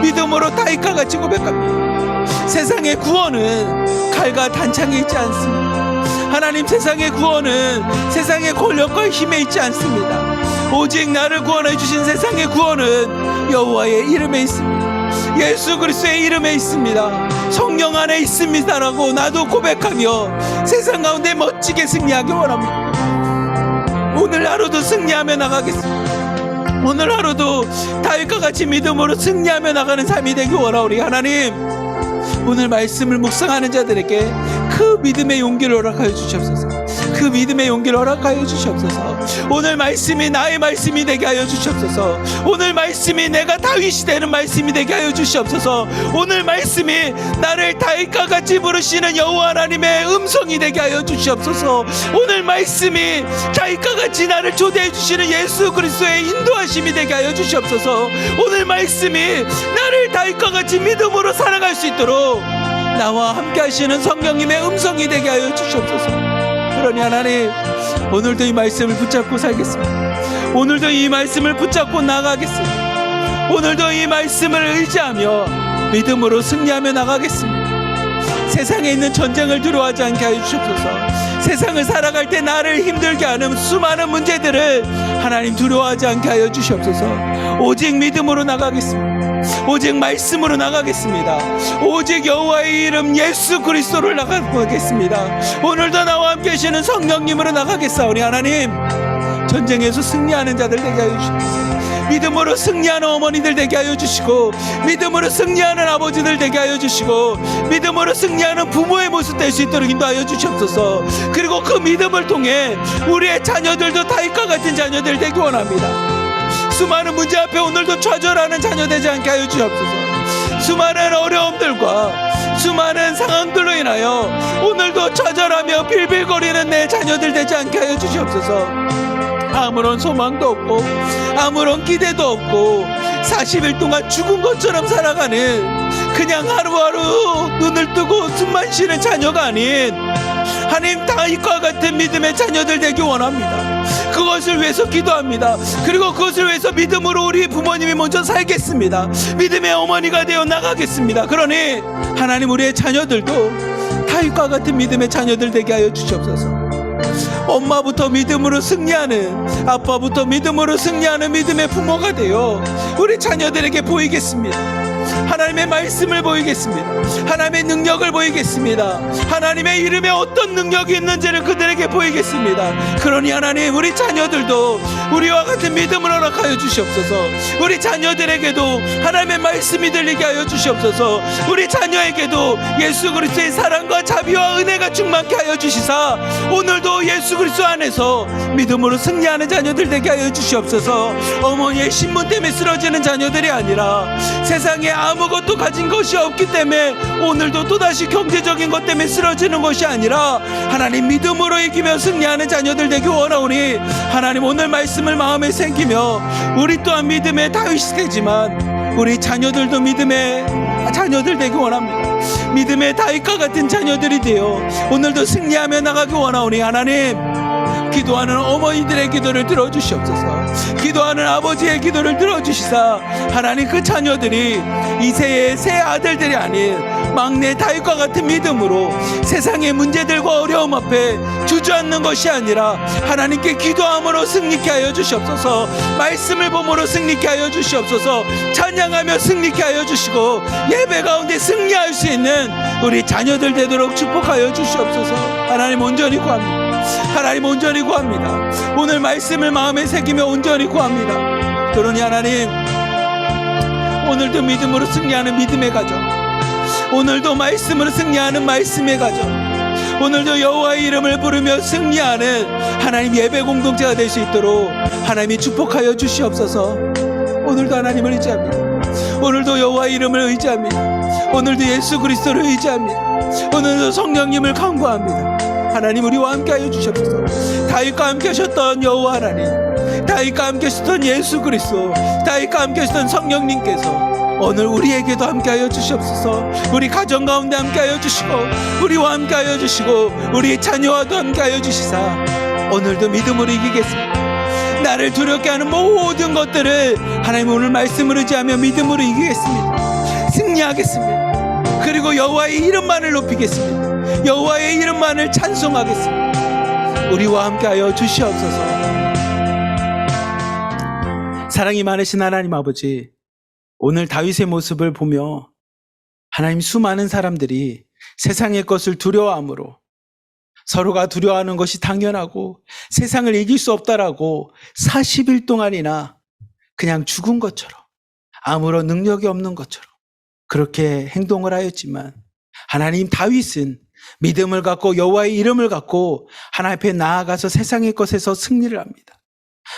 믿음으로 다윗과 같이 고백합니다. 세상의 구원은 칼과 단창에 있지 않습니다. 하나님, 세상의 구원은 세상의 권력과 힘에 있지 않습니다. 오직 나를 구원해 주신 세상의 구원은 여호와의 이름에 있습니다. 예수 그리스도의 이름에 있습니다. 성령 안에 있습니다라고 나도 고백하며 세상 가운데 멋지게 승리하기 원합니다. 오늘 하루도 승리하며 나가겠습니다. 오늘 하루도 다윗과 같이 믿음으로 승리하며 나가는 삶이 되기 원하오리. 하나님, 오늘 말씀을 묵상하는 자들에게 그 믿음의 용기를 허락하여 주시옵소서. 그 믿음의 용기를 허락하여 주시옵소서. 오늘 말씀이 나의 말씀이 되게 하여 주시옵소서. 오늘 말씀이 내가 다윗이 되는 말씀이 되게 하여 주시옵소서. 오늘 말씀이 나를 다윗과 같이 부르시는 여호와 하나님의 음성이 되게 하여 주시옵소서. 오늘 말씀이 다윗과 같이 나를 초대해 주시는 예수 그리스도의 인도하심이 되게 하여 주시옵소서. 오늘 말씀이 나를 다윗과 같이 믿음으로 살아갈 수 있도록 나와 함께 하시는 성령님의 음성이 되게 하여 주시옵소서. 그러니 하나님, 오늘도 이 말씀을 붙잡고 살겠습니다. 오늘도 이 말씀을 붙잡고 나가겠습니다. 오늘도 이 말씀을 의지하며 믿음으로 승리하며 나가겠습니다. 세상에 있는 전쟁을 두려워하지 않게 하여 주시옵소서. 세상을 살아갈 때 나를 힘들게 하는 수많은 문제들을 하나님 두려워하지 않게 하여 주시옵소서. 오직 믿음으로 나가겠습니다. 오직 말씀으로 나가겠습니다. 오직 여호와의 이름 예수 그리스도를 나가겠습니다. 오늘도 나와 함께 계시는 성령님으로 나가겠사오니 하나님, 전쟁에서 승리하는 자들 되게 하여 주시옵소서. 믿음으로 승리하는 어머니들 되게 하여 주시고, 믿음으로 승리하는 아버지들 되게 하여 주시고, 믿음으로 승리하는 부모의 모습 될 수 있도록 인도하여 주시옵소서. 그리고 그 믿음을 통해 우리의 자녀들도 다윗과 같은 자녀들 되기 원합니다. 수많은 문제 앞에 오늘도 좌절하는 자녀 되지 않게 하여 주시옵소서. 수많은 어려움들과 수많은 상황들로 인하여 오늘도 좌절하며 빌빌거리는 내 자녀들 되지 않게 하여 주시옵소서. 아무런 소망도 없고 아무런 기대도 없고 40일 동안 죽은 것처럼 살아가는, 그냥 하루하루 눈을 뜨고 숨만 쉬는 자녀가 아닌 하나님 다윗과 같은 믿음의 자녀들 되기 원합니다. 그것을 위해서 기도합니다. 그리고 그것을 위해서 믿음으로 우리 부모님이 먼저 살겠습니다. 믿음의 어머니가 되어 나가겠습니다. 그러니 하나님, 우리의 자녀들도 다윗과 같은 믿음의 자녀들 되게 하여 주시옵소서. 엄마부터 믿음으로 승리하는, 아빠부터 믿음으로 승리하는 믿음의 부모가 되어 우리 자녀들에게 보이겠습니다. 하나님의 말씀을 보이겠습니다. 하나님의 능력을 보이겠습니다. 하나님의 이름에 어떤 능력이 있는지를 그들에게 보이겠습니다. 그러니 하나님, 우리 자녀들도 우리와 같은 믿음을 허락하여 주시옵소서. 우리 자녀들에게도 하나님의 말씀이 들리게 하여 주시옵소서. 우리 자녀에게도 예수 그리스도의 사랑과 자비와 은혜가 충만케 하여 주시사 오늘도 예수 그리스도 안에서 믿음으로 승리하는 자녀들 되게 하여 주시옵소서. 어머니의 신분 때문에 쓰러지는 자녀들이 아니라 세상에 아무것도 가진 것이 없기 때문에 오늘도 또다시 경제적인 것 때문에 쓰러지는 것이 아니라 하나님 믿음으로 이기며 승리하는 자녀들 되기 원하오니 하나님, 오늘 말씀을 마음에 새기며 우리 또한 믿음의 다윗이 되지만 우리 자녀들도 믿음의 자녀들 되기 원합니다. 믿음의 다윗과 같은 자녀들이 되어 오늘도 승리하며 나가기 원하오니 하나님, 기도하는 어머니들의 기도를 들어주시옵소서. 기도하는 아버지의 기도를 들어주시사 하나님, 그 자녀들이 이세의 새 아들들이 아닌 막내 다윗과 같은 믿음으로 세상의 문제들과 어려움 앞에 주저앉는 것이 아니라 하나님께 기도함으로 승리케 하여 주시옵소서. 말씀을 봄으로 승리케 하여 주시옵소서. 찬양하며 승리케 하여 주시고 예배 가운데 승리할 수 있는 우리 자녀들 되도록 축복하여 주시옵소서. 하나님, 온전히 구합니다. 하나님, 온전히 구합니다. 오늘 말씀을 마음에 새기며 온전히 구합니다. 그러니 하나님, 오늘도 믿음으로 승리하는 믿음의 가정, 오늘도 말씀으로 승리하는 말씀의 가정, 오늘도 여호와의 이름을 부르며 승리하는 하나님 예배 공동체가 될 수 있도록 하나님이 축복하여 주시옵소서. 오늘도 하나님을 의지합니다. 오늘도 여호와의 이름을 의지합니다. 오늘도 예수 그리스도를 의지합니다. 오늘도 성령님을 간구합니다. 하나님 우리와 함께하여 주시옵소서. 다윗과 함께 하셨던 여호와 하나님, 다윗과 함께 하셨던 예수 그리스도, 다윗과 함께 하셨던 성령님께서 오늘 우리에게도 함께하여 주시옵소서. 우리 가정 가운데 함께하여 주시고, 우리와 함께하여 주시고, 우리 자녀와도 함께하여 주시사 오늘도 믿음으로 이기겠습니다. 나를 두렵게 하는 모든 것들을 하나님 오늘 말씀을 의지하며 믿음으로 이기겠습니다. 승리하겠습니다. 그리고 여호와의 이름만을 높이겠습니다. 여호와의 이름만을 찬송하겠습니다. 우리와 함께하여 주시옵소서. 사랑이 많으신 하나님 아버지, 오늘 다윗의 모습을 보며 하나님 수많은 사람들이 세상의 것을 두려워함으로 서로가 두려워하는 것이 당연하고 세상을 이길 수 없다라고 40일 동안이나 그냥 죽은 것처럼 아무런 능력이 없는 것처럼 그렇게 행동을 하였지만 하나님 다윗은 믿음을 갖고 여호와의 이름을 갖고 하나님 앞에 나아가서 세상의 것에서 승리를 합니다.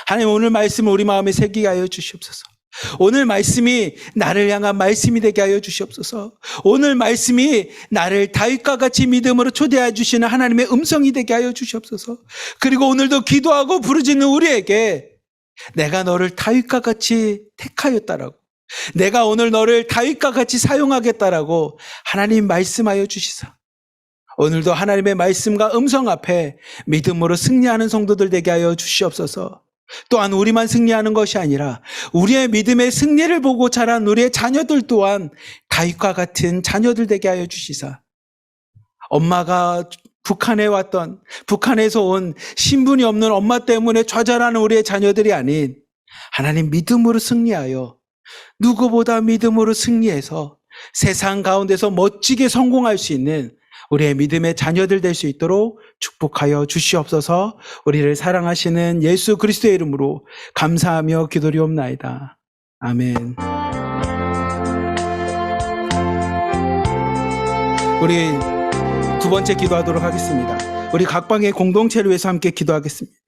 하나님 오늘 말씀을 우리 마음에 새기게 하여 주시옵소서. 오늘 말씀이 나를 향한 말씀이 되게 하여 주시옵소서. 오늘 말씀이 나를 다윗과 같이 믿음으로 초대해 주시는 하나님의 음성이 되게 하여 주시옵소서. 그리고 오늘도 기도하고 부르짖는 우리에게 내가 너를 다윗과 같이 택하였다라고, 내가 오늘 너를 다윗과 같이 사용하겠다라고 하나님 말씀하여 주시사 오늘도 하나님의 말씀과 음성 앞에 믿음으로 승리하는 성도들 되게 하여 주시옵소서. 또한 우리만 승리하는 것이 아니라 우리의 믿음의 승리를 보고 자란 우리의 자녀들 또한 다윗과 같은 자녀들 되게 하여 주시사 엄마가 북한에 왔던, 북한에서 온 신분이 없는 엄마 때문에 좌절하는 우리의 자녀들이 아닌 하나님 믿음으로 승리하여 누구보다 믿음으로 승리해서 세상 가운데서 멋지게 성공할 수 있는 우리의 믿음의 자녀들 될 수 있도록 축복하여 주시옵소서. 우리를 사랑하시는 예수 그리스도의 이름으로 감사하며 기도리옵나이다. 아멘. 우리 두 번째 기도하도록 하겠습니다. 우리 각방의 공동체를 위해서 함께 기도하겠습니다.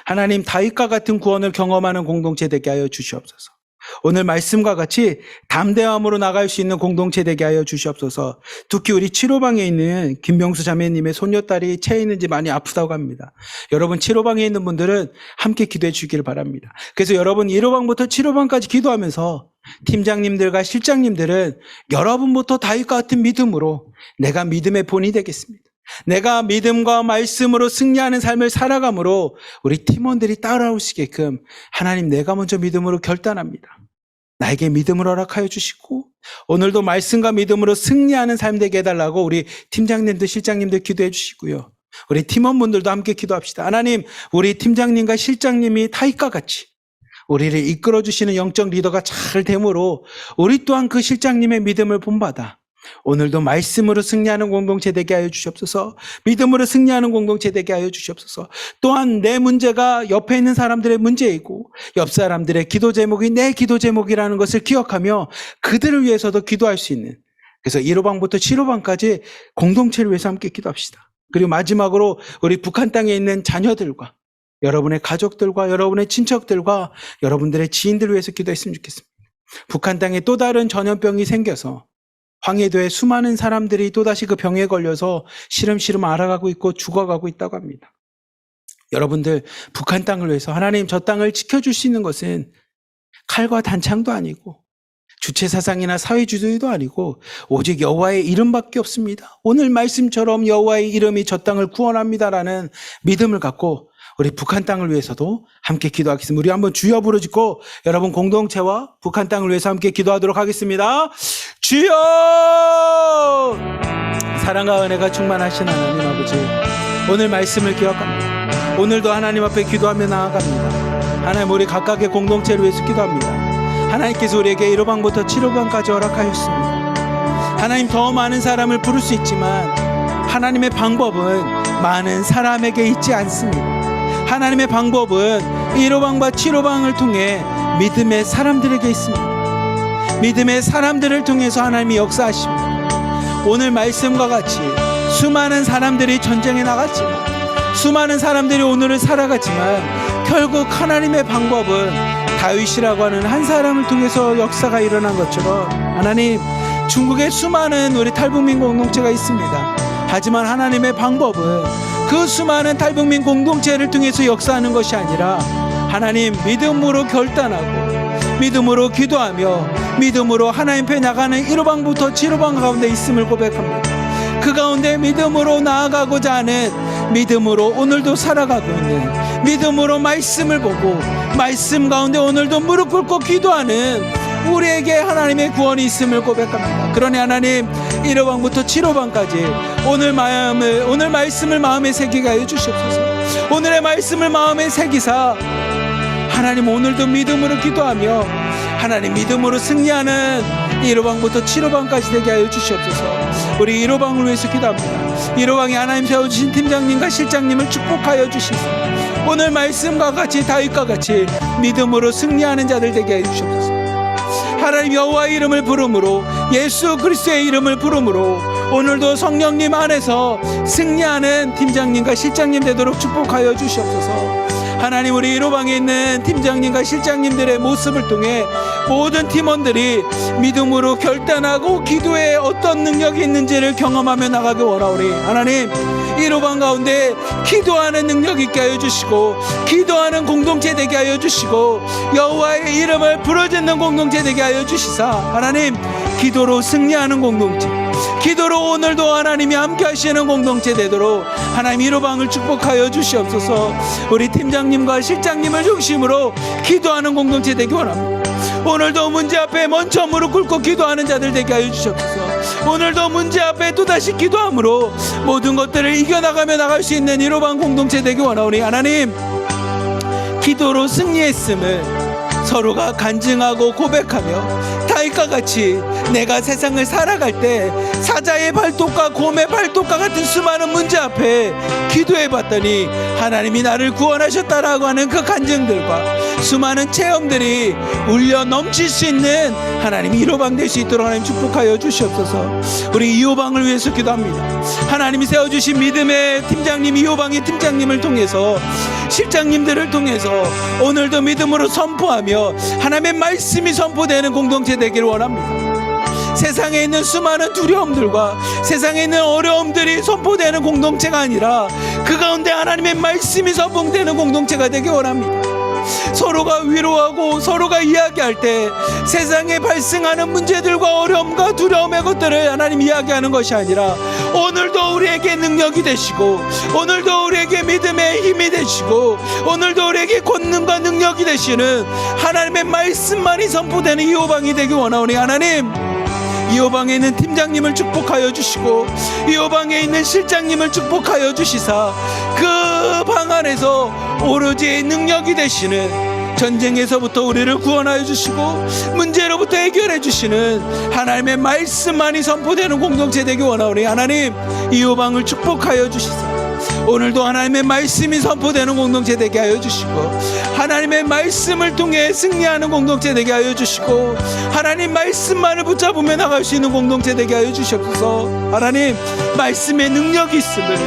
하나님 다윗과 같은 구원을 경험하는 공동체 되게 하여 주시옵소서. 오늘 말씀과 같이 담대함으로 나갈 수 있는 공동체 되게 하여 주시옵소서. 특히 우리 치료방에 있는 김명수 자매님의 손녀딸이 체해 있는지 많이 아프다고 합니다. 여러분 치료방에 있는 분들은 함께 기도해 주기를 바랍니다. 그래서 여러분 1호방부터 7호방까지 기도하면서 팀장님들과 실장님들은 여러분부터 다윗과 같은 믿음으로 내가 믿음의 본이 되겠습니다. 내가 믿음과 말씀으로 승리하는 삶을 살아감으로 우리 팀원들이 따라오시게끔 하나님 내가 먼저 믿음으로 결단합니다. 나에게 믿음을 허락하여 주시고 오늘도 말씀과 믿음으로 승리하는 삶 되게 해달라고 우리 팀장님들 실장님들 기도해 주시고요. 우리 팀원분들도 함께 기도합시다. 하나님 우리 팀장님과 실장님이 다윗과 같이 우리를 이끌어 주시는 영적 리더가 잘 되므로 우리 또한 그 실장님의 믿음을 본받아 오늘도 말씀으로 승리하는 공동체 되게 하여 주시옵소서. 믿음으로 승리하는 공동체 되게 하여 주시옵소서. 또한 내 문제가 옆에 있는 사람들의 문제이고 옆 사람들의 기도 제목이 내 기도 제목이라는 것을 기억하며 그들을 위해서도 기도할 수 있는, 그래서 1호방부터 7호방까지 공동체를 위해서 함께 기도합시다. 그리고 마지막으로 우리 북한 땅에 있는 자녀들과 여러분의 가족들과 여러분의 친척들과 여러분들의 지인들을 위해서 기도했으면 좋겠습니다. 북한 땅에 또 다른 전염병이 생겨서 황해도에 수많은 사람들이 또다시 그 병에 걸려서 시름시름 앓아가고 있고 죽어가고 있다고 합니다. 여러분들 북한 땅을 위해서 하나님 저 땅을 지켜줄 수 있는 것은 칼과 단창도 아니고 주체사상이나 사회주의도 아니고 오직 여호와의 이름밖에 없습니다. 오늘 말씀처럼 여호와의 이름이 저 땅을 구원합니다라는 믿음을 갖고 우리 북한 땅을 위해서도 함께 기도하겠습니다. 우리 한번 주여 부르짖고 여러분 공동체와 북한 땅을 위해서 함께 기도하도록 하겠습니다. 주여! 사랑과 은혜가 충만하신 하나님 아버지, 오늘 말씀을 기억합니다. 오늘도 하나님 앞에 기도하며 나아갑니다. 하나님 우리 각각의 공동체를 위해서 기도합니다. 하나님께서 우리에게 1호방부터 7호방까지 허락하였습니다. 하나님 더 많은 사람을 부를 수 있지만 하나님의 방법은 많은 사람에게 있지 않습니다. 하나님의 방법은 1호방과 7호방을 통해 믿음의 사람들에게 있습니다. 믿음의 사람들을 통해서 하나님이 역사하십니다. 오늘 말씀과 같이 수많은 사람들이 전쟁에 나갔지만, 수많은 사람들이 오늘을 살아갔지만, 결국 하나님의 방법은 다윗이라고 하는 한 사람을 통해서 역사가 일어난 것처럼, 하나님, 중국에 수많은 우리 탈북민 공동체가 있습니다. 하지만 하나님의 방법은 그 수많은 탈북민 공동체를 통해서 역사하는 것이 아니라, 하나님, 믿음으로 결단하고 믿음으로 기도하며 믿음으로 하나님 앞에 나가는 1호방부터 7호방 가운데 있음을 고백합니다. 그 가운데 믿음으로 나아가고자 하는, 믿음으로 오늘도 살아가고 있는, 믿음으로 말씀을 보고 말씀 가운데 오늘도 무릎 꿇고 기도하는 우리에게 하나님의 구원이 있음을 고백합니다. 그러니 하나님, 1호방부터 7호방까지 오늘 말씀을 마음에 새기게 하여 주시옵소서. 오늘의 말씀을 마음에 새기사 하나님, 오늘도 믿음으로 기도하며 하나님 믿음으로 승리하는 1호방부터 7호방까지 되게 하여 주시옵소서. 우리 1호방을 위해서 기도합니다. 1호방에 하나님 세워주신 팀장님과 실장님을 축복하여 주시소. 오늘 말씀과 같이 다윗과 같이 믿음으로 승리하는 자들 되게 하여 주시옵소서. 하나님 여호와의 이름을 부름으로, 예수 그리스도의 이름을 부름으로 오늘도 성령님 안에서 승리하는 팀장님과 실장님 되도록 축복하여 주시옵소서. 하나님, 우리 1호방에 있는 팀장님과 실장님들의 모습을 통해 모든 팀원들이 믿음으로 결단하고 기도에 어떤 능력이 있는지를 경험하며 나가기 원하오니, 하나님 1호방 가운데 기도하는 능력 있게 하여 주시고, 기도하는 공동체 되게 하여 주시고, 여호와의 이름을 부르짖는 공동체 되게 하여 주시사, 하나님 기도로 승리하는 공동체, 기도로 오늘도 하나님이 함께 하시는 공동체 되도록 하나님 1호방을 축복하여 주시옵소서. 우리 팀장님과 실장님을 중심으로 기도하는 공동체 되기 원합니다. 오늘도 문제 앞에 먼저 무릎 꿇고 기도하는 자들 되게 하여 주시옵소서. 오늘도 문제 앞에 또다시 기도함으로 모든 것들을 이겨나가며 나갈 수 있는 1호방 공동체 되기 원하오니, 하나님 기도로 승리했음을 서로가 간증하고 고백하며 다윗과 같이 내가 세상을 살아갈 때 사자의 발톱과 곰의 발톱과 같은 수많은 문제 앞에 기도해봤더니 하나님이 나를 구원하셨다라고 하는 그 간증들과 수많은 체험들이 울려 넘칠 수 있는 하나님 1호방 될 수 있도록 하나님 축복하여 주시옵소서. 우리 2호방을 위해서 기도합니다. 하나님이 세워주신 믿음의 팀장님, 2호방의 팀장님을 통해서, 실장님들을 통해서 오늘도 믿음으로 선포하며 하나님의 말씀이 선포되는 공동체 되기를 원합니다. 세상에 있는 수많은 두려움들과 세상에 있는 어려움들이 선포되는 공동체가 아니라 그 가운데 하나님의 말씀이 선포되는 공동체가 되기 원합니다. 서로가 위로하고 서로가 이야기할 때 세상에 발생하는 문제들과 어려움과 두려움의 것들을 하나님 이야기하는 것이 아니라, 오늘도 우리에게 능력이 되시고, 오늘도 우리에게 믿음의 힘이 되시고, 오늘도 우리에게 권능과 능력이 되시는 하나님의 말씀만이 선포되는 2호방이 되기 원하오니, 하나님 2호방에 있는 팀장님을 축복하여 주시고 2호방에 있는 실장님을 축복하여 주시사, 그 방 안에서 오로지 능력이 되시는, 전쟁에서부터 우리를 구원하여 주시고 문제로부터 해결해 주시는 하나님의 말씀만이 선포되는 공동체 되기 원하오니, 하나님 2호방을 축복하여 주시사 오늘도 하나님의 말씀이 선포되는 공동체 되게 하여 주시고, 하나님의 말씀을 통해 승리하는 공동체 되게 하여 주시고, 하나님 말씀만을 붙잡으며 나갈 수 있는 공동체 되게 하여 주시옵소서. 하나님 말씀의 능력이 있음을,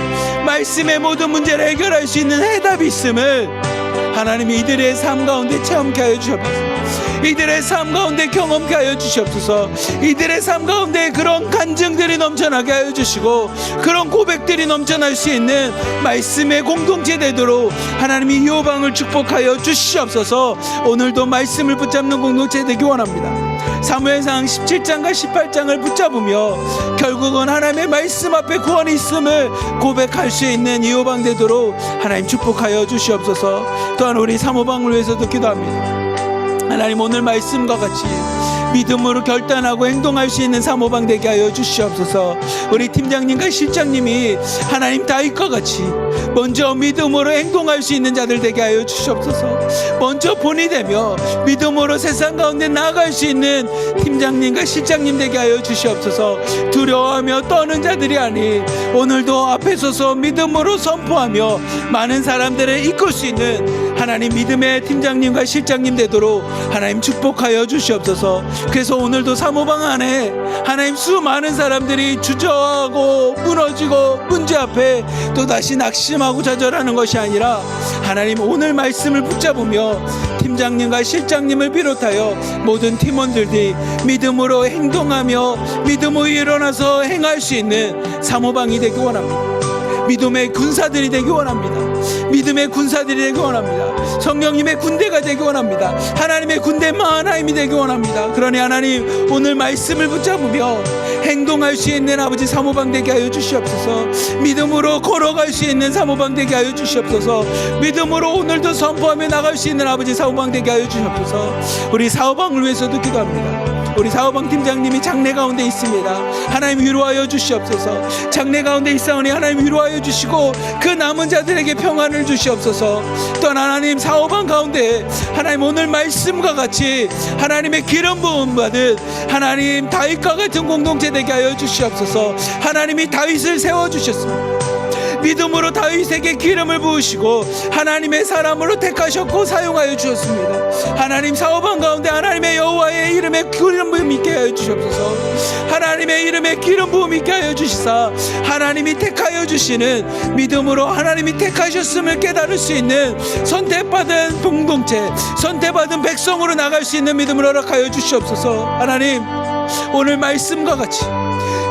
말씀의 모든 문제를 해결할 수 있는 해답이 있음을 하나님이 이들의 삶 가운데 체험케 하여 주시옵소서. 이들의 삶 가운데 경험케 하여 주시옵소서. 이들의 삶 가운데 그런 간증들이 넘쳐나게 하여 주시고, 그런 고백들이 넘쳐날 수 있는 말씀의 공동체 되도록 하나님이 2호방을 축복하여 주시옵소서. 오늘도 말씀을 붙잡는 공동체 되기 원합니다. 사무엘상 17장과 18장을 붙잡으며 결국은 하나님의 말씀 앞에 구원이 있음을 고백할 수 있는 2호방 되도록 하나님 축복하여 주시옵소서. 또한 우리 3호방을 위해서도 기도합니다. 하나님 오늘 말씀과 같이 믿음으로 결단하고 행동할 수 있는 3호방 되게 하여 주시옵소서. 우리 팀장님과 실장님이 하나님 다윗과 같이 먼저 믿음으로 행동할 수 있는 자들 되게 하여 주시옵소서. 먼저 본이 되며 믿음으로 세상 가운데 나아갈 수 있는 팀장님과 실장님 되게 하여 주시옵소서. 두려워하며 떠는 자들이 아니 오늘도 앞에 서서 믿음으로 선포하며 많은 사람들을 이끌 수 있는 하나님 믿음의 팀장님과 실장님 되도록 하나님 축복하여 주시옵소서. 그래서 오늘도 사모방 안에 하나님 수많은 사람들이 주저하고 무너지고 문제 앞에 또다시 낙심하고 좌절하는 것이 아니라 하나님 오늘 말씀을 붙잡으며 팀장님과 실장님을 비롯하여 모든 팀원들이 믿음으로 행동하며 믿음으로 일어나서 행할 수 있는 사모방이 되기 원합니다. 믿음의 군사들이 되기 원합니다. 믿음의 군사들이 되기 원합니다. 성령님의 군대가 되기 원합니다. 하나님의 군대 하나님이 되기 원합니다. 그러니 하나님 오늘 말씀을 붙잡으며 행동할 수 있는 아버지 사모방 되게 하여 주시옵소서. 믿음으로 걸어갈 수 있는 사모방 되게 하여 주시옵소서. 믿음으로 오늘도 선포하며 나갈 수 있는 아버지 사모방 되게 하여 주시옵소서. 우리 사모방을 위해서도 기도합니다. 우리 사모방 팀장님이 장래 가운데 있습니다. 하나님 위로하여 주시옵소서. 장래 가운데 있사오니 하나님 위로하여 주시고 그 남은 자들에게 평안을 주시옵소서. 또한 하나님 사모방 가운데 하나님 오늘 말씀과 같이 하나님의 기름 부음 받은 하나님 다윗과 같은 공동체 되게 하여 주시옵소서. 하나님이 다윗을 세워주셨습니다. 믿음으로 다윗에게 기름을 부으시고 하나님의 사람으로 택하셨고 사용하여 주셨습니다. 하나님 사모방 가운데 하나님의 여호와의 이름에 기름 부음 있게 하여 주시옵소서. 하나님의 이름에 기름 부음 있게 하여 주시사 하나님이 택하여 주시는 믿음으로 하나님이 택하셨음을 깨달을 수 있는 선택받은 공동체, 선택받은 백성으로 나갈 수 있는 믿음을 허락하여 주시옵소서. 하나님 오늘 말씀과 같이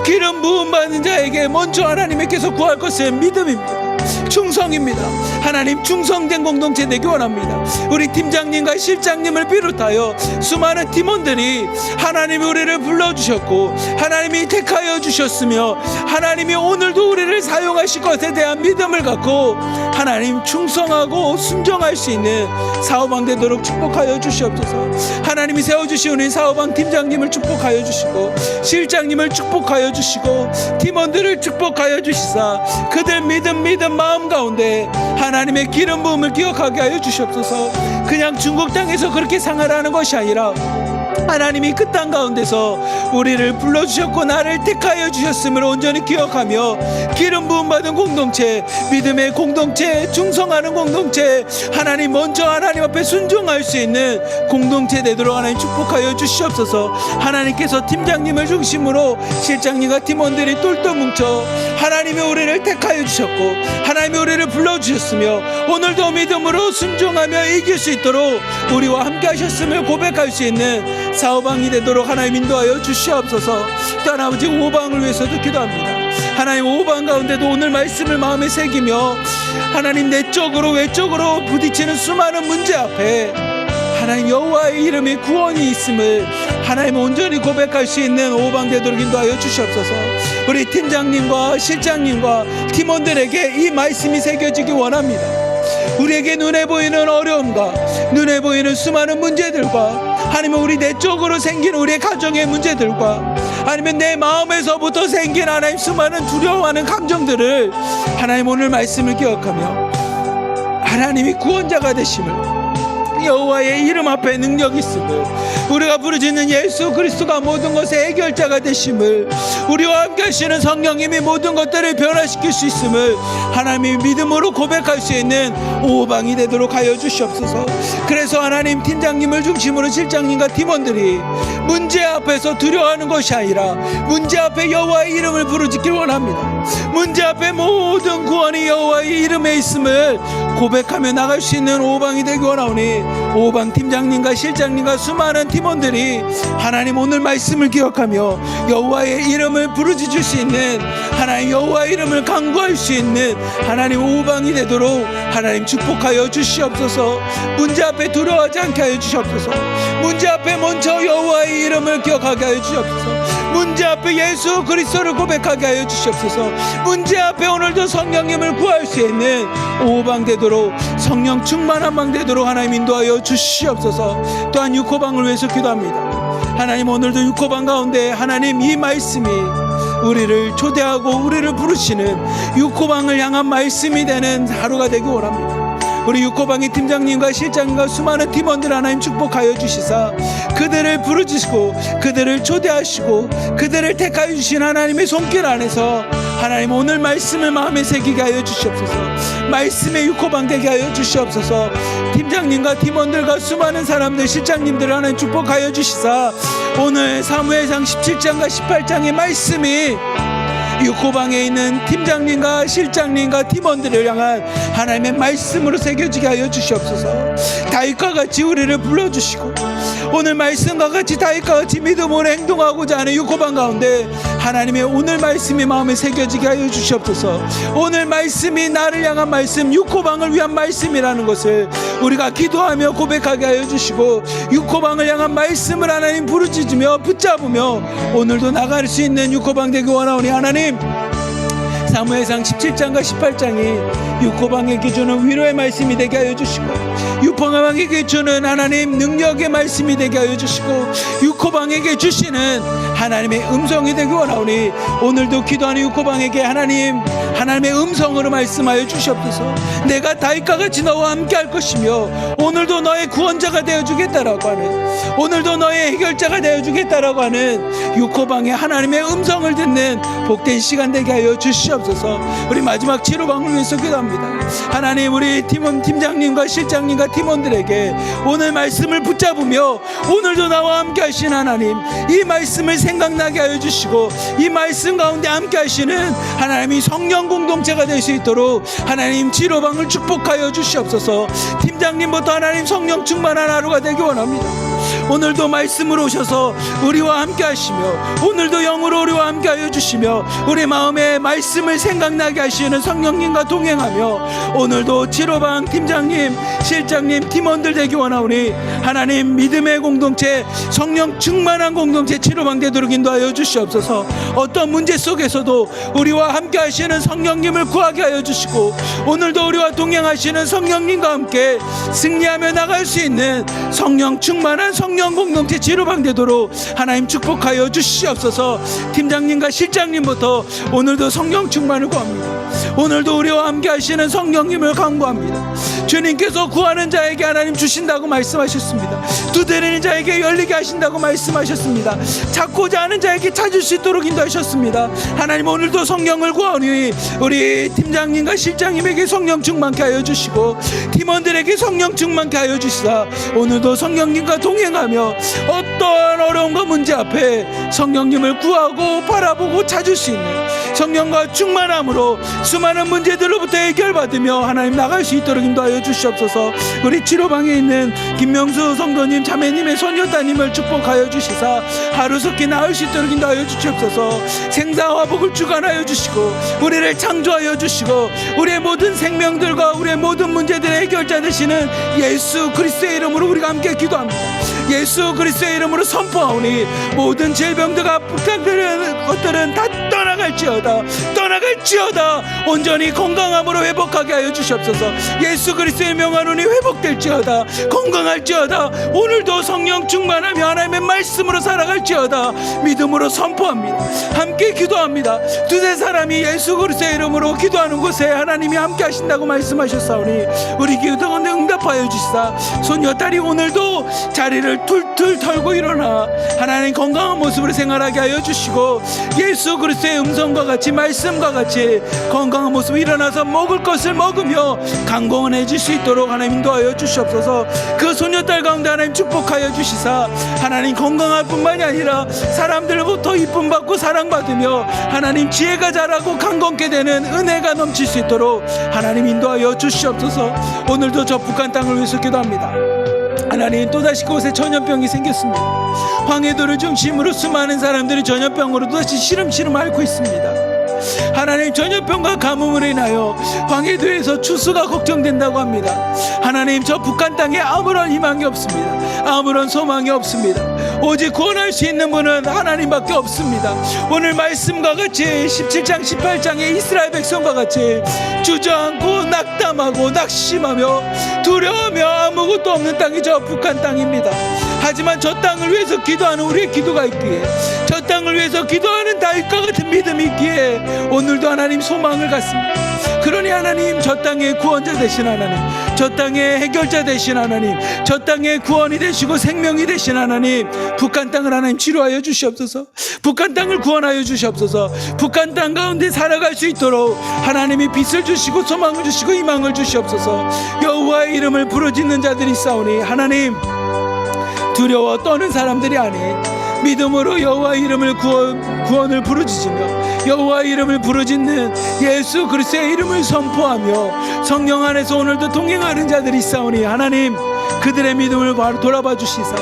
기름 부음 받는 자에게 먼저 하나님께서 구할 것은 믿음입니다. 충성입니다. 하나님 충성된 공동체 되기 원합니다. 우리 팀장님과 실장님을 비롯하여 수많은 팀원들이 하나님이 우리를 불러주셨고 하나님이 택하여 주셨으며 하나님이 오늘도 우리를 사용하실 것에 대한 믿음을 갖고 하나님 충성하고 순종할 수 있는 사모방 되도록 축복하여 주시옵소서. 하나님이 세워주신 우리 사모방 팀장님을 축복하여 주시고 실장님을 축복하여 주시고 팀원들을 축복하여 주시사 그들 믿음 마음 가운데 하나님의 기름 부음을 기억하게 하여 주시옵소서. 그냥 중국 땅에서 그렇게 생활하는 것이 아니라 하나님이 그 땅 가운데서 우리를 불러주셨고 나를 택하여 주셨음을 온전히 기억하며 기름 부음 받은 공동체, 믿음의 공동체, 충성하는 공동체, 하나님 먼저 하나님 앞에 순종할 수 있는 공동체 되도록 하나님 축복하여 주시옵소서. 하나님께서 팀장님을 중심으로 실장님과 팀원들이 똘똘 뭉쳐 하나님이 우리를 택하여 주셨고 하나님이 우리를 불러주셨으며 오늘도 믿음으로 순종하며 이길 수 있도록 우리와 함께 하셨음을 고백할 수 있는 사오방이 되도록 하나님 인도하여 주시옵소서. 또한 아버지 오방을 위해서도 기도합니다. 하나님 오방 가운데도 오늘 말씀을 마음에 새기며 하나님 내적으로 외적으로 부딪히는 수많은 문제 앞에 하나님 여호와의 이름에 구원이 있음을 하나님 온전히 고백할 수 있는 오방 되도록 인도하여 주시옵소서. 우리 팀장님과 실장님과 팀원들에게 이 말씀이 새겨지기 원합니다. 우리에게 눈에 보이는 어려움과 눈에 보이는 수많은 문제들과 아니면 우리 내적으로 생긴 우리의 가정의 문제들과 아니면 내 마음에서부터 생긴 하나님 수많은 두려워하는 감정들을 하나님 오늘 말씀을 기억하며 하나님이 구원자가 되심을 여호와의 이름 앞에 능력이 있음을 우리가 부르짖는 예수 그리스도가 모든 것의 해결자가 되심을 우리와 함께 하시는 성령님이 모든 것들을 변화시킬 수 있음을 하나님이 믿음으로 고백할 수 있는 오방이 되도록 하여 주시옵소서. 그래서 하나님 팀장님을 중심으로 실장님과 팀원들이 문제 앞에서 두려워하는 것이 아니라 문제 앞에 여호와의 이름을 부르짖길 원합니다. 문제 앞에 모든 구원이 여호와의 이름에 있음을 고백하며 나갈 수 있는 오방이 되기 원하오니 오방 팀장님과 실장님과 수많은 팀원들이 하나님 오늘 말씀을 기억하며 여호와의 이름을 부르짖을 수 있는 하나님 여호와의 이름을 강구할 수 있는 하나님 오방이 되도록 하나님 축복하여 주시옵소서. 문제 앞에 두려워하지 않게 하여 주시옵소서. 문제 앞에 먼저 여호와의 이름을 기억하게 하여 주시옵소서. 문제 앞에 예수 그리스도를 고백하게 하여 주시옵소서. 문제 앞에 오늘도 성령님을 구할 수 있는 오방 되도록 성령 충만한 방 되도록 하나님 인도하여 주시옵소서. 또한 6호방을 위해서 기도합니다. 하나님 오늘도 6호방 가운데 하나님 이 말씀이 우리를 초대하고 우리를 부르시는 6호방을 향한 말씀이 되는 하루가 되기 원합니다. 우리 육호방의 팀장님과 실장님과 수많은 팀원들 하나님 축복하여 주시사 그들을 부르주시고 그들을 초대하시고 그들을 택하여 주신 하나님의 손길 안에서 하나님 오늘 말씀을 마음에 새기게 하여 주시옵소서. 말씀의 육호방 되게 하여 주시옵소서. 팀장님과 팀원들과 수많은 사람들 실장님들 하나님 축복하여 주시사 오늘 사무엘상 17장과 18장의 말씀이 육호방에 있는 팀장님과 실장님과 팀원들을 향한 하나님의 말씀으로 새겨지게 하여 주시옵소서. 다윗과 같이 우리를 불러주시고 오늘 말씀과 같이 다윗과 같이 믿음으로 행동하고자 하는 육호방 가운데 하나님의 오늘 말씀이 마음에 새겨지게 하여 주시옵소서. 오늘 말씀이 나를 향한 말씀, 육호방을 위한 말씀이라는 것을 우리가 기도하며 고백하게 하여 주시고 육호방을 향한 말씀을 하나님 부르짖으며 붙잡으며 오늘도 나갈 수 있는 육호방 되기 원하오니 하나님 사무엘상 17장과 18장이 육호방에게 주는 위로의 말씀이 되게 하여 주시고 육호방에게 주는 하나님 능력의 말씀이 되게 하여 주시고 육호방에게 주시는 하나님의 음성이 되기 원하오니 오늘도 기도하는 육호방에게 하나님의 음성으로 말씀하여 주시옵소서. 내가 다윗과 같이 너와 함께 할 것이며 오늘도 너의 구원자가 되어주겠다라고 하는 오늘도 너의 해결자가 되어주겠다라고 하는 육호방의 하나님의 음성을 듣는 복된 시간 되게 하여 주시옵소서. 우리 마지막 치료방을 위해서 기도합니다. 하나님 우리 팀장님과 실장님과 팀원들에게 오늘 말씀을 붙잡으며 오늘도 나와 함께 하신 하나님 이 말씀을 생각나게 하여 주시고 이 말씀 가운데 함께 하시는 하나님이 성령 공동체가 될 수 있도록 하나님 치료방을 축복하여 주시옵소서. 팀장님부터 하나님 성령 충만한 하루가 되기 원합니다. 오늘도 말씀으로 오셔서 우리와 함께 하시며 오늘도 영으로 우리와 함께 하여 주시며 우리 마음에 말씀을 생각나게 하시는 성령님과 동행하며 오늘도 치료방 팀장님 실장님 팀원들 되기 원하오니 하나님 믿음의 공동체 성령 충만한 공동체 치료방 되도록 인도하여 주시옵소서. 어떤 문제 속에서도 우리와 함께 하시는 성령님을 구하게 하여 주시고 오늘도 우리와 동행하시는 성령님과 함께 승리하며 나갈 수 있는 성령 충만한 성령 공동체 치료방 되도록 하나님 축복하여 주시옵소서. 팀장님과 실장님부터 오늘도 성령 충만을 구합니다. 오늘도 우리와 함께 하시는 성령님을 간구합니다. 주님께서 구하는 자에게 하나님 주신다고 말씀하셨습니다. 두드리는 자에게 열리게 하신다고 말씀하셨습니다. 찾고자 하는 자에게 찾을 수 있도록 인도하셨습니다. 하나님 오늘도 성령을 구하오니 우리 팀장님과 실장님에게 성령 충만케 하여 주시고 팀원들에게 성령 충만케 하여 주시사 오늘도 성령님과 동행하며 어떠한 어려움과 문제 앞에 성령님을 구하고 바라보고 찾을 수 있는 성령과 충만함으로 수많은 문제들로부터 해결받으며 하나님 나갈 수 있도록 인도하여 주시옵소서. 우리 치료방에 있는 김명수 성도님 자매님의 소녀따님을 축복하여 주시사 하루속히 나을 수 있도록 인도하여 주시옵소서. 생사와 복을 주관하여 주시고 우리를 창조하여 주시고 우리의 모든 생명들과 우리의 모든 문제들의 해결자 되시는 예수 그리스도의 이름으로 우리가 함께 기도합니다. 예수 그리스도의 이름으로 선포하오니 모든 질병들과 부탁드리는 것들은 다 떠나갈지어다 온전히 건강함으로 회복하게 하여 주시옵소서. 예수 그리스도의 명하노니 회복될지어다 건강할지어다 오늘도 성령 충만하며 하나님의 말씀으로 살아갈지어다 믿음으로 선포합니다. 함께 기도합니다. 두세 사람이 예수 그리스도의 이름으로 기도하는 곳에 하나님이 함께 하신다고 말씀하셨사오니 우리 기도 가운데 응답하여 주시사 손녀딸이 오늘도 자리를 툴툴 털고 일어나 하나님 건강한 모습으로 생활하게 하여 주시고 예수 그리스도의 음성과 같이 말씀과 같이 건강한 모습으로 일어나서 먹을 것을 먹으며 강건해질 수 있도록 하나님 인도하여 주시옵소서. 그 소녀딸 가운데 하나님 축복하여 주시사 하나님 건강할 뿐만이 아니라 사람들로부터 이쁨 받고 사랑받으며 하나님 지혜가 자라고 강건케 되는 은혜가 넘칠 수 있도록 하나님 인도하여 주시옵소서. 오늘도 저 북한 땅을 위해서 기도합니다. 하나님 또다시 그곳에 전염병이 생겼습니다. 황해도를 중심으로 수많은 사람들이 전염병으로 또다시 시름시름 앓고 있습니다. 하나님 전염병과 가뭄으로 인하여 황해도에서 추수가 걱정된다고 합니다. 하나님 저 북한 땅에 아무런 희망이 없습니다. 아무런 소망이 없습니다. 오직 구원할 수 있는 분은 하나님밖에 없습니다. 오늘 말씀과 같이 17장 18장의 이스라엘 백성과 같이 주저앉고 낙담하고 낙심하며 두려워하며 아무것도 없는 땅이 저 북한 땅입니다. 하지만 저 땅을 위해서 기도하는 우리의 기도가 있기에 저 땅을 위해서 기도하는 다윗과 같은 믿음이 있기에 오늘도 하나님 소망을 갖습니다. 그러니 하나님, 저 땅의 구원자 되신 하나님, 저 땅의 해결자 되신 하나님, 저 땅의 구원이 되시고 생명이 되신 하나님, 북한 땅을 하나님 치료하여 주시옵소서. 북한 땅을 구원하여 주시옵소서. 북한 땅 가운데 살아갈 수 있도록 하나님이 빛을 주시고 소망을 주시고 희망을 주시옵소서. 여호와의 이름을 부르짖는 자들이 있사오니 하나님, 두려워 떠는 사람들이 아닌 믿음으로 여호와의 이름을 구원을 부르짖으며 여호와의 이름을 부르짖는 예수 그리스도의 이름을 선포하며 성령 안에서 오늘도 동행하는 자들이 있사오니 하나님, 그들의 믿음을 바로 돌아봐 주시사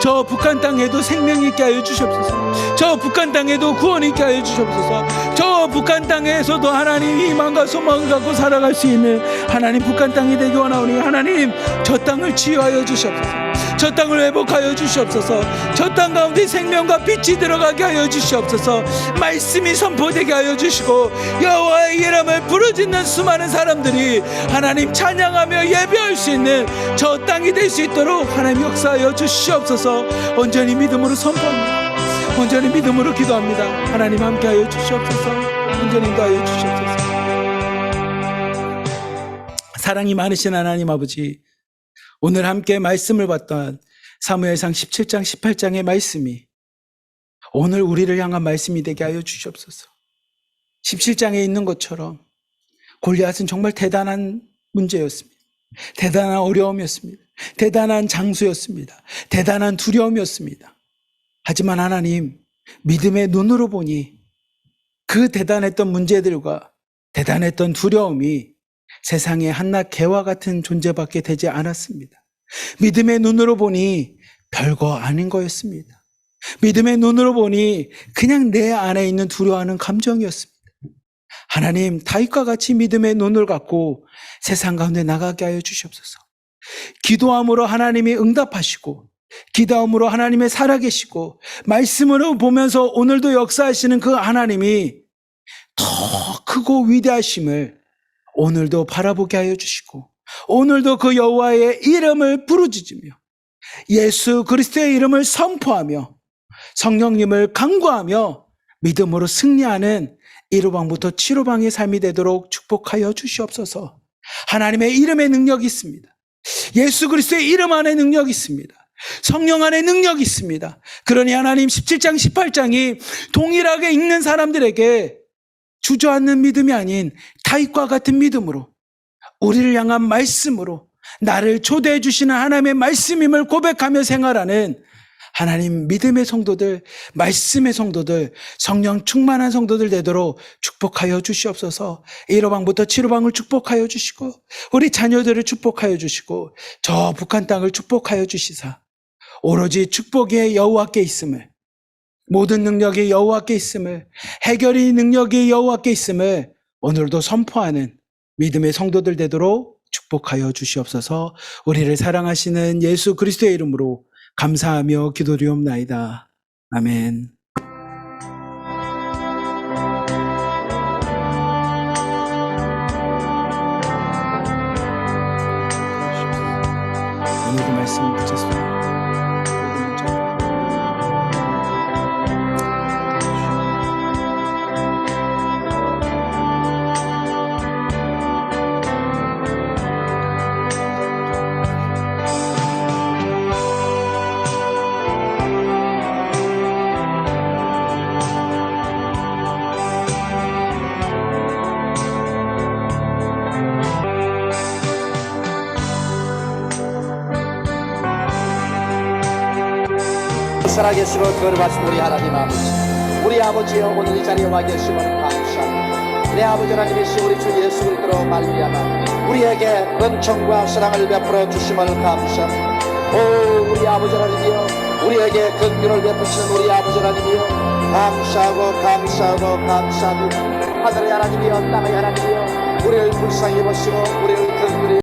저 북한 땅에도 생명이 있게 하여 주시옵소서. 저 북한 땅에도 구원이 있게 하여 주시옵소서. 저 북한 땅에서도 하나님 희망과 소망을 갖고 살아갈 수 있는 하나님 북한 땅이 되기 원하오니 하나님, 저 땅을 치유하여 주시옵소서. 저 땅을 회복하여 주시옵소서. 저 땅 가운데 생명과 빛이 들어가게 하여 주시옵소서. 말씀이 선포되게 하여 주시고 여호와의 이름을 부르짖는 수많은 사람들이 하나님 찬양하며 예배할 수 있는 저 땅이 될 수 있도록 하나님 역사하여 주시옵소서. 온전히 믿음으로 선포합니다. 온전히 믿음으로 기도합니다. 하나님 함께하여 주시옵소서. 온전히 인도하여 주시옵소서. 사랑이 많으신 하나님 아버지, 오늘 함께 말씀을 봤던 사무엘상 17장 18장의 말씀이 오늘 우리를 향한 말씀이 되게 하여 주시옵소서. 17장에 있는 것처럼 골리앗은 정말 대단한 문제였습니다. 대단한 어려움이었습니다. 대단한 장수였습니다. 대단한 두려움이었습니다. 하지만 하나님, 믿음의 눈으로 보니 그 대단했던 문제들과 대단했던 두려움이 세상의 한낱 개와 같은 존재밖에 되지 않았습니다. 믿음의 눈으로 보니 별거 아닌 거였습니다. 믿음의 눈으로 보니 그냥 내 안에 있는 두려워하는 감정이었습니다. 하나님, 다윗과 같이 믿음의 눈을 갖고 세상 가운데 나가게 하여 주시옵소서. 기도함으로 하나님이 응답하시고, 기도함으로 하나님의 살아계시고, 말씀으로 보면서 오늘도 역사하시는 그 하나님이 더 크고 위대하심을 오늘도 바라보게 하여 주시고, 오늘도 그 여호와의 이름을 부르짖으며 예수 그리스도의 이름을 선포하며 성령님을 간구하며 믿음으로 승리하는 1호방부터 7호방의 삶이 되도록 축복하여 주시옵소서. 하나님의 이름에 능력이 있습니다. 예수 그리스도의 이름 안에 능력이 있습니다. 성령 안에 능력이 있습니다. 그러니 하나님, 17장 18장이 동일하게 읽는 사람들에게 주저앉는 믿음이 아닌 다윗과 같은 믿음으로, 우리를 향한 말씀으로 나를 초대해 주시는 하나님의 말씀임을 고백하며 생활하는 하나님 믿음의 성도들, 말씀의 성도들, 성령 충만한 성도들 되도록 축복하여 주시옵소서. 1호방부터 7호방을 축복하여 주시고, 우리 자녀들을 축복하여 주시고, 저 북한 땅을 축복하여 주시사 오로지 축복의 여호와께 있음을, 모든 능력이 여호와께 있음을, 해결의 능력이 여호와께 있음을 오늘도 선포하는 믿음의 성도들 되도록 축복하여 주시옵소서. 우리를 사랑하시는 예수 그리스도의 이름으로 감사하며 기도드리옵나이다. 아멘. 오늘도 말씀 붙였습니다. 살아계시고 거룩하신 우리 하나님 아버지, 우리 아버지여, 오늘 이 자리에 와 계심을 감사합니다. 내 아버지 하나님이시 우리 주 예수 그리스도로 말미암아 우리에게 은총과 사랑을 베풀어 주심을 감사합니다. 오 우리 아버지 하나님이여, 우리에게 긍휼을 베푸시는 우리 아버지 하나님이여, 감사하고 감사하고 감사합니다. 하늘의 하나님이여, 땅의 하나님이여, 우리를 불쌍히 보시고 우리를 긍휼히